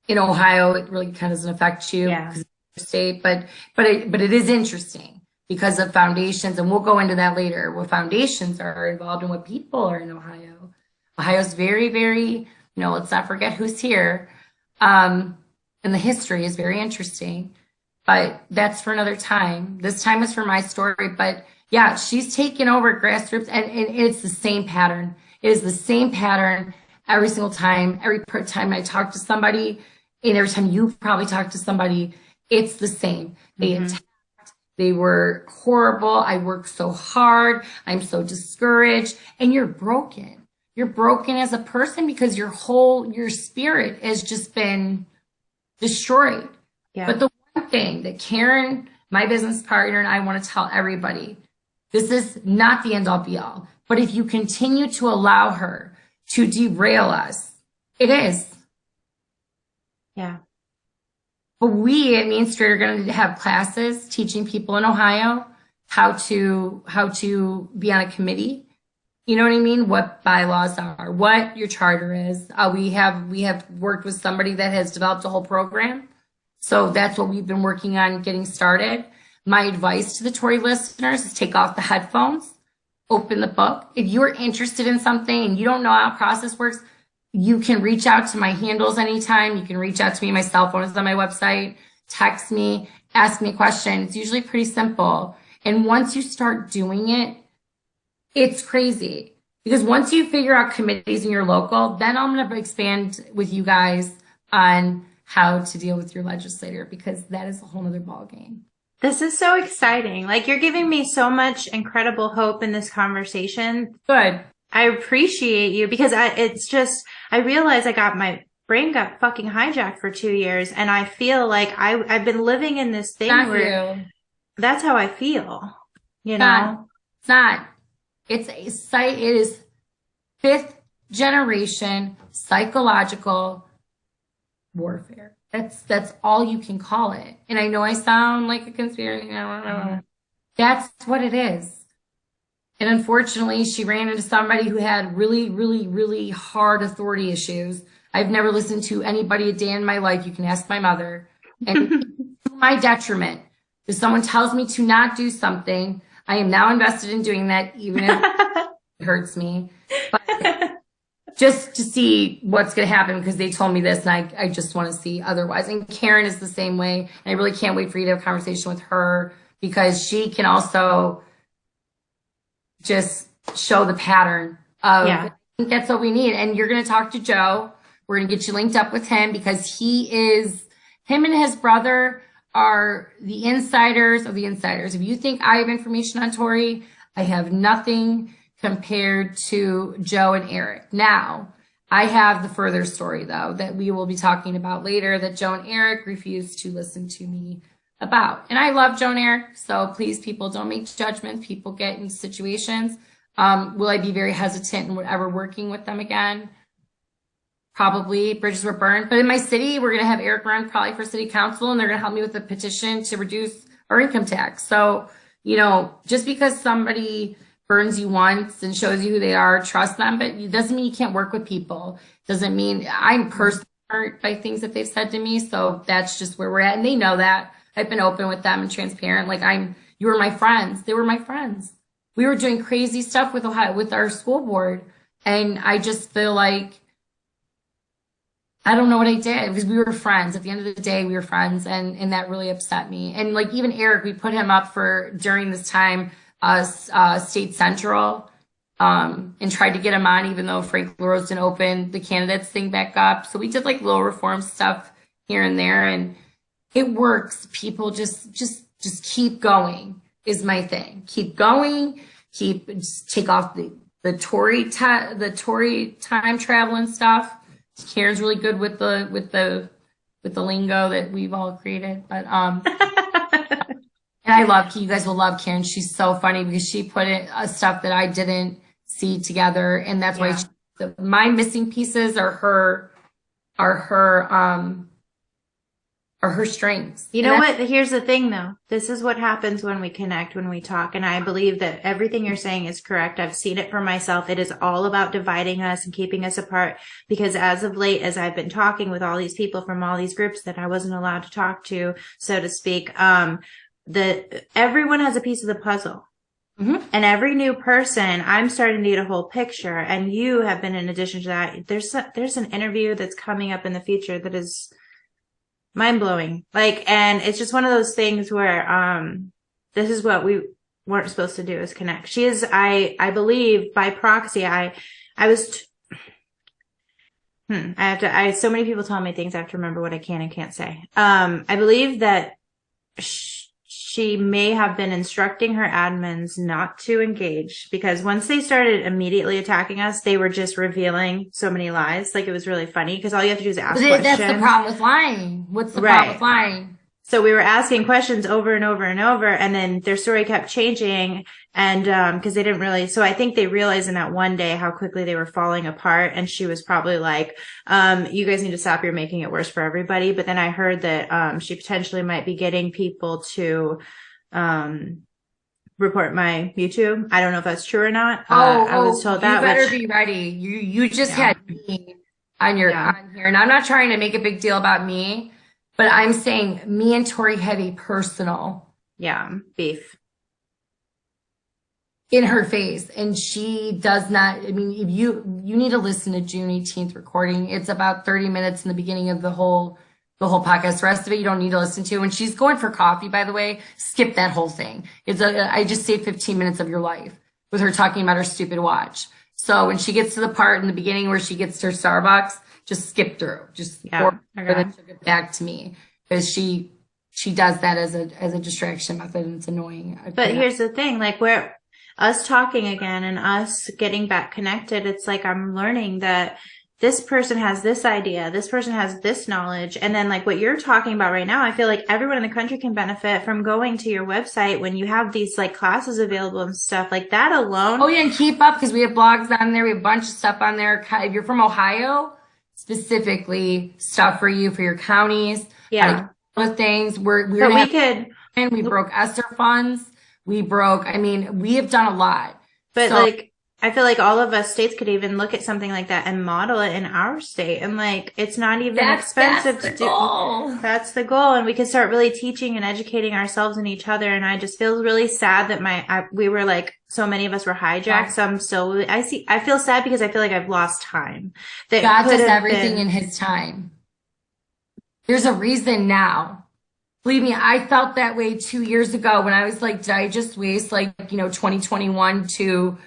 in Ohio, it really kind of doesn't affect you because it's your state. But it is interesting because of foundations, and we'll go into that later. What foundations are involved and what people are in Ohio. Ohio's very, very, let's not forget who's here. And the history is very interesting. But that's for another time. This time is for my story. But yeah, she's taken over grassroots, and it's the same pattern. It is the same pattern every single time. Every time I talk to somebody, and every time you probably talk to somebody, it's the same. They attacked. They were horrible. I worked so hard. I'm so discouraged. And you're broken. You're broken as a person because your spirit has just been destroyed. Yeah. But the thing that Karen, my business partner, and I want to tell everybody, this is not the end all be all. But if you continue to allow her to derail us, it is. Yeah. But we at Mean Street are going to have classes teaching people in Ohio how to be on a committee. You know what I mean? What bylaws are, what your charter is. We have worked with somebody that has developed a whole program. So that's what we've been working on getting started. My advice to the Tori listeners is take off the headphones, open the book. If you're interested in something and you don't know how a process works, you can reach out to my handles anytime. You can reach out to me. My cell phone is on my website. Text me, ask me a question. It's usually pretty simple. And once you start doing it, it's crazy. Because once you figure out committees in your local, then I'm going to expand with you guys on how to deal with your legislator, because that is a whole other ballgame. This is so exciting. Like, you're giving me so much incredible hope in this conversation. Good. I appreciate you, because I realize my brain got fucking hijacked for 2 years, and I feel like I've been living in this thing where that's how I feel. It's not. It is 5th generation psychological warfare. That's all you can call it. And I know I sound like a conspiracy. That's what it is. And unfortunately, she ran into somebody who had really, really, really hard authority issues. I've never listened to anybody a day in my life. You can ask my mother. And to my detriment, if someone tells me to not do something, I am now invested in doing that, even if it hurts me. But just to see what's going to happen, because they told me this, and I just want to see otherwise. And Karen is the same way. And I really can't wait for you to have a conversation with her, because she can also just show the pattern of, I think that's what we need. And you're going to talk to Joe. We're going to get you linked up with him, because him and his brother are the insiders of the insiders. If you think I have information on Tori, I have nothing compared to Joe and Eric. Now, I have the further story, though, that we will be talking about later, that Joe and Eric refused to listen to me about. And I love Joe and Eric, so please, people, don't make judgments. People get in situations. Will I be very hesitant in ever working with them again? Probably. Bridges were burned. But in my city, we're going to have Eric run probably for city council, and they're going to help me with a petition to reduce our income tax. So, just because somebody burns you once and shows you who they are, trust them, but it doesn't mean you can't work with people. Doesn't mean I'm personally hurt by things that they've said to me. So that's just where we're at. And they know that. I've been open with them and transparent. Like, You were my friends. They were my friends. We were doing crazy stuff with Ohio, with our school board. And I just feel like, I don't know what I did because we were friends. At the end of the day, we were friends, and that really upset me. And like even Eric, we put him up for during this time, State Central, and tried to get him on, even though Frank LaRose didn't open the candidates thing back up. So we did like little reform stuff here and there, and it works. People just keep going is my thing. Keep going. Just take off the Tory time travel and stuff. Karen's really good with the lingo that we've all created, but and I love you guys will love Karen. She's so funny because she put it stuff that I didn't see together, and that's why my missing pieces are her strengths. You know what? Here's the thing though. This is what happens when we connect, when we talk. And I believe that everything you're saying is correct. I've seen it for myself. It is all about dividing us and keeping us apart, because as of late, as I've been talking with all these people from all these groups that I wasn't allowed to talk to, so to speak, everyone has a piece of the puzzle. Mm-hmm. And every new person, I'm starting to get a whole picture. And you have been, in addition to that, there's an interview that's coming up in the future that is mind blowing. And it's just one of those things where, this is what we weren't supposed to do, is connect. She is, I believe by proxy, so many people tell me things, I have to remember what I can and can't say. I believe that she may have been instructing her admins not to engage, because once they started immediately attacking us, they were just revealing so many lies. It was really funny because all you have to do is ask questions. That's the problem with lying. What's the problem with lying? So we were asking questions over and over and over, and then their story kept changing, and because they didn't really, so I think they realized in that one day how quickly they were falling apart, and she was probably like, you guys need to stop, you're making it worse for everybody. But then I heard that she potentially might be getting people to report my YouTube. I don't know if that's true or not. I was told that. You better be ready. You just had me on here, and I'm not trying to make a big deal about me. But I'm saying me and Tori have a personal beef in her face. And she does not, I mean, if you need to listen to June 18th recording. It's about 30 minutes in the beginning of the whole podcast. The rest of it you don't need to listen to. When she's going for coffee, by the way, skip that whole thing. I just saved 15 minutes of your life with her talking about her stupid watch. So when she gets to the part in the beginning where she gets to her Starbucks, just skip through. Just then took it back to me, because she does that as a distraction method, and it's annoying. But here's the thing, we're us talking again and us getting back connected. It's I'm learning that this person has this idea, this person has this knowledge, and then what you're talking about right now, I feel like everyone in the country can benefit from going to your website when you have these classes available and stuff that alone. Oh yeah, and keep up, because we have blogs on there, we have a bunch of stuff on there. If you're from Ohio, specifically stuff for you for your counties. Things we broke ESSER funds. We have done a lot. But I feel like all of us states could even look at something like that and model it in our state. And it's not even expensive to do. That's the goal. And we can start really teaching and educating ourselves and each other. And I just feel really sad that we were so many of us were hijacked. So I feel sad because I feel like I've lost time. God does everything in his time. There's a reason now. Believe me, I felt that way 2 years ago when I was did I just waste 2021 to,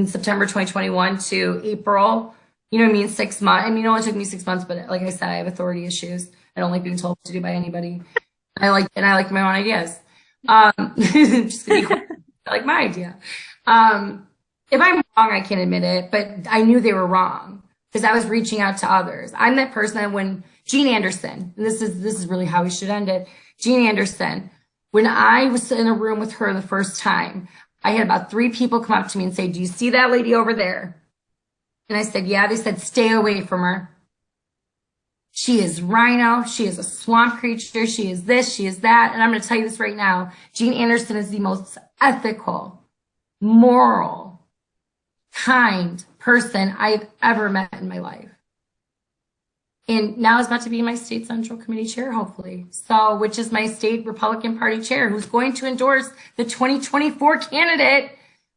September 2021 to April, 6 months. It only took me 6 months, but like I said, I have authority issues. I don't like being told what to do by anybody. I like my own ideas. Just to be quick, I like my idea. If I'm wrong, I can admit it, but I knew they were wrong because I was reaching out to others. I'm that person that when Jean Anderson, and this is really how we should end it. Jean Anderson, when I was in a room with her the first time, I had about 3 people come up to me and say, "Do you see that lady over there?" And I said, "Yeah." They said, "Stay away from her. She is rhino. She is a swamp creature. She is this. She is that." And I'm going to tell you this right now. Jean Anderson is the most ethical, moral, kind person I've ever met in my life. And now is about to be my state central committee chair, hopefully. So, which is my state Republican Party chair, who's going to endorse the 2024 candidate,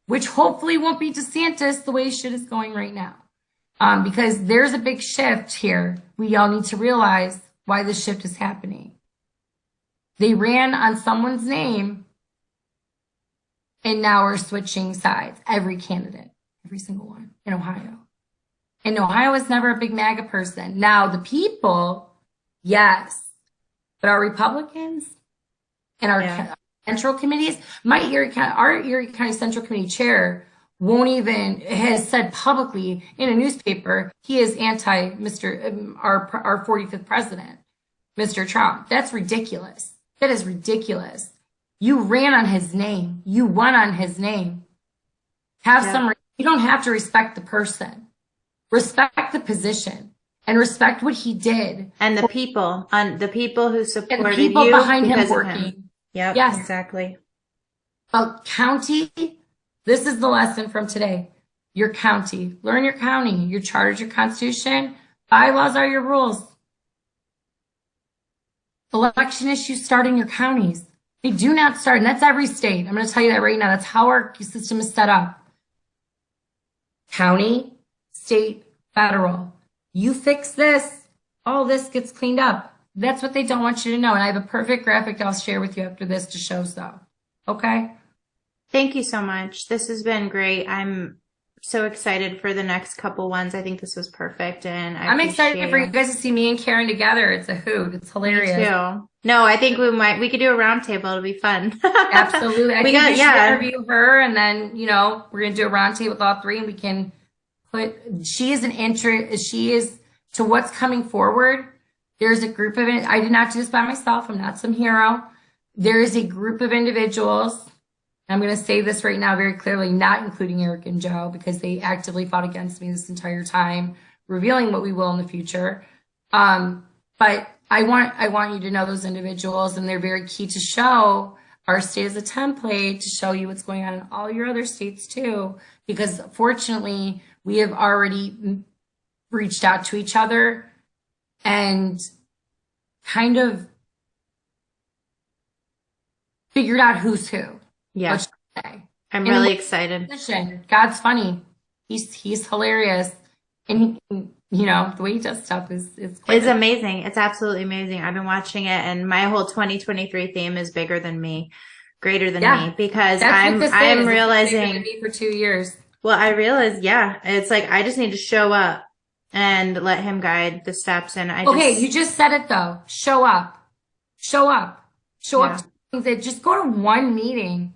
which hopefully won't be DeSantis the way shit is going right now. Because there's a big shift here. We all need to realize why this shift is happening. They ran on someone's name, and now we're switching sides. Every candidate, every single one in Ohio. And Ohio was never a big MAGA person. Now, the people, yes, but our Republicans and our central committees, our Erie County Central Committee chair has said publicly in a newspaper, he is anti our 45th president, Mr. Trump. That's ridiculous. That is ridiculous. You ran on his name. You won on his name. You don't have to respect the person. Respect the position and respect what he did. And the people who supported you. And the people behind him working. Yep, yes, exactly. County, this is the lesson from today. Your county. Learn your county. Your charter, your constitution. Bylaws are your rules. Election issues start in your counties. They do not start, and that's every state. I'm going to tell you that right now. That's how our system is set up. County, state, federal. You fix this, all this gets cleaned up. That's what they don't want you to know. And I have a perfect graphic I'll share with you after this to show so. Okay? Thank you so much. This has been great. I'm so excited for the next couple ones. I think this was perfect. And I'm excited for you guys to see me and Karen together. It's a hoot. It's hilarious. Me too. No, I think we could do a round table. It'll be fun. Absolutely. I think we should interview her, and then, we're going to do a round table with all three, and we can she is to what's coming forward. There's a group of I did not do this by myself. I'm not some hero. There is a group of individuals. I'm going to say this right now very clearly, not including Eric and Joe, because they actively fought against me this entire time, revealing what we will in the future. But I want you to know those individuals, and they're very key to show our state as a template to show you what's going on in all your other states too, because fortunately we have already reached out to each other and kind of figured out who's who. Yeah. I'm really excited. God's funny. He's hilarious. And the way he does stuff is it's amazing. It's absolutely amazing. I've been watching it, and my whole 2023 theme is bigger than me, greater than me, because I'm realizing for 2 years. Well, I realized, it's like I just need to show up and let him guide the steps. And you just said it though. Show up. Just go to one meeting.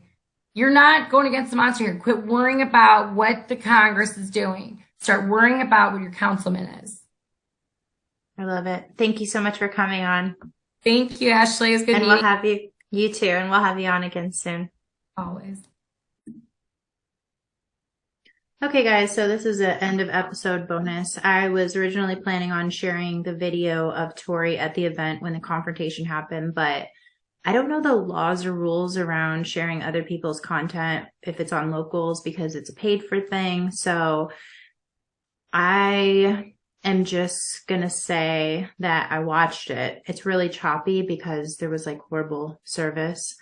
You're not going against the monster here. Quit worrying about what the Congress is doing. Start worrying about what your councilman is. I love it. Thank you so much for coming on. Thank you, Ashley. It's good meeting. We'll have you too, and we'll have you on again soon. Always. Okay, guys, so this is an end of episode bonus. I was originally planning on sharing the video of Tori at the event when the confrontation happened, but I don't know the laws or rules around sharing other people's content if it's on locals, because it's a paid for thing. So I am just going to say that I watched it. It's really choppy because there was horrible service.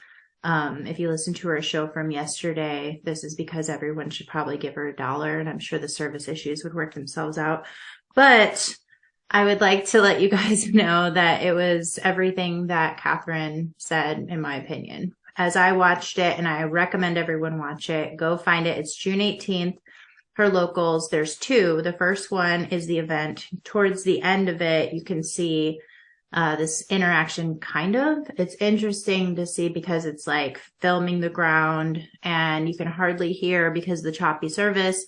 If you listen to her show from yesterday, this is because everyone should probably give her $1, and I'm sure the service issues would work themselves out. But I would like to let you guys know that it was everything that Catherine said, in my opinion. As I watched it, and I recommend everyone watch it, go find it. It's June 18th. Her locals, there's two. The first one is the event. Towards the end of it, you can see this interaction, kind of. It's interesting to see because it's like filming the ground and you can hardly hear because of the choppy service.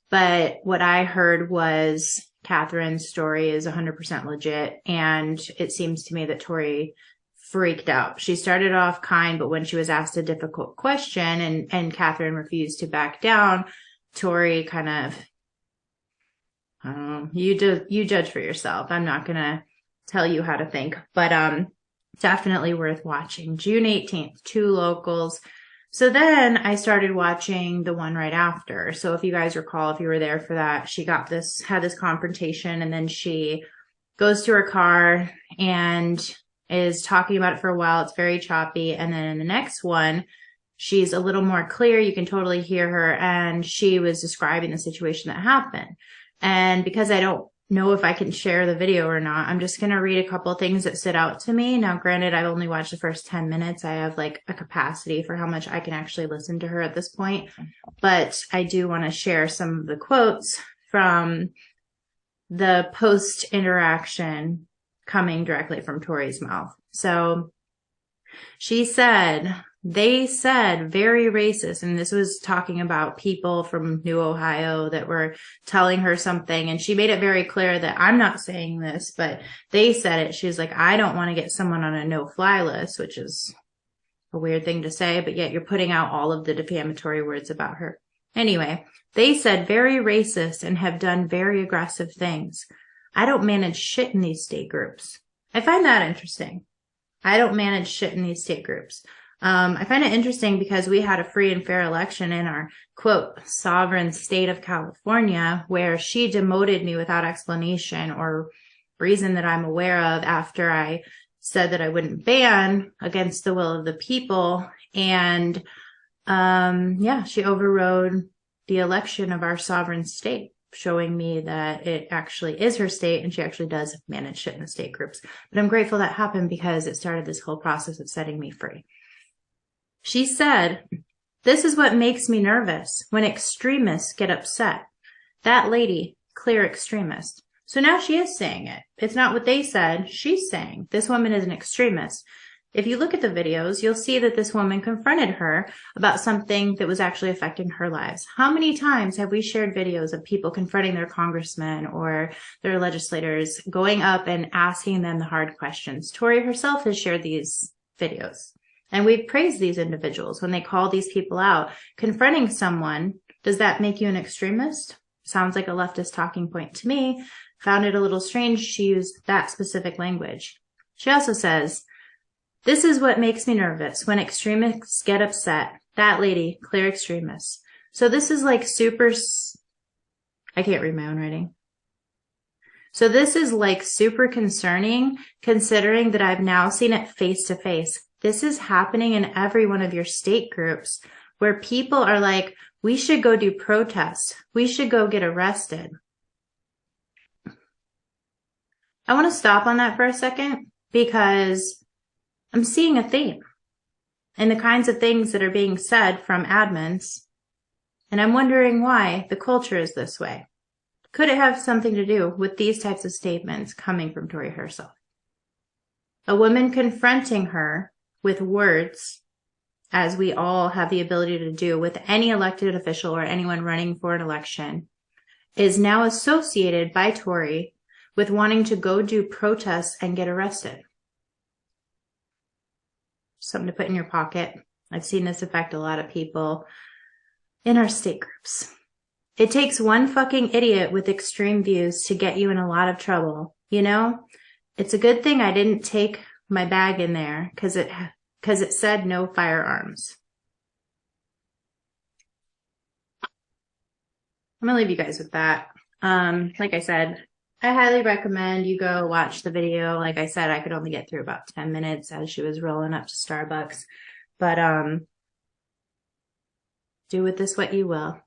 But what I heard was Catherine's story is 100% legit. And it seems to me that Tori freaked out. She started off kind, but when she was asked a difficult question and Catherine refused to back down, Tori kind of, I don't know, you judge for yourself. I'm not going to tell you how to think, but definitely worth watching. June 18th, two locals. So then I started watching the one right after. So if you guys recall, if you were there for that, she had this confrontation, and then she goes to her car and is talking about it for a while. It's very choppy. And then in the next one, she's a little more clear. You can totally hear her. And she was describing the situation that happened. And because I don't know if I can share the video or not, I'm just going to read a couple of things that stood out to me. Now, granted, I've only watched the first 10 minutes. I have like a capacity for how much I can actually listen to her at this point. But I do want to share some of the quotes from the post interaction coming directly from Tori's mouth. So she said, they said very racist. And this was talking about people from New Ohio that were telling her something. And she made it very clear that I'm not saying this, but they said it. She's like, I don't want to get someone on a no-fly list, which is a weird thing to say, but yet you're putting out all of the defamatory words about her. Anyway, they said very racist and have done very aggressive things. I don't manage shit in these state groups. I find that interesting. I don't manage shit in these state groups. I find it interesting because we had a free and fair election in our, quote, sovereign state of California, where she demoted me without explanation or reason that I'm aware of after I said that I wouldn't ban against the will of the people. And, she overrode the election of our sovereign state, showing me that it actually is her state and she actually does manage shit in the state groups. But I'm grateful that happened because it started this whole process of setting me free. She said, this is what makes me nervous when extremists get upset. That lady, clear extremist. So now she is saying it. It's not what they said. She's saying this woman is an extremist. If you look at the videos, you'll see that this woman confronted her about something that was actually affecting her lives. How many times have we shared videos of people confronting their congressmen or their legislators, going up and asking them the hard questions? Tori herself has shared these videos. And we've praised these individuals when they call these people out. Confronting someone, does that make you an extremist? Sounds like a leftist talking point to me. Found it a little strange she used that specific language. She also says, this is what makes me nervous when extremists get upset. That lady, clear extremist. So this is like I can't read my own writing. So this is like super concerning considering that I've now seen it face to face. This is happening in every one of your state groups where people are like, we should go do protests. We should go get arrested. I want to stop on that for a second because I'm seeing a theme in the kinds of things that are being said from admins. And I'm wondering why the culture is this way. Could it have something to do with these types of statements coming from Tori herself? A woman confronting her with words, as we all have the ability to do with any elected official or anyone running for an election, is now associated by Tori with wanting to go do protests and get arrested. Something to put in your pocket. I've seen this affect a lot of people in our state groups. It takes one fucking idiot with extreme views to get you in a lot of trouble. You know, it's a good thing I didn't take my bag in there because it said no firearms. I'm gonna leave you guys with that. Like I said, I highly recommend you go watch the video. Like I said, I could only get through about 10 minutes as she was rolling up to Starbucks. But do with this what you will.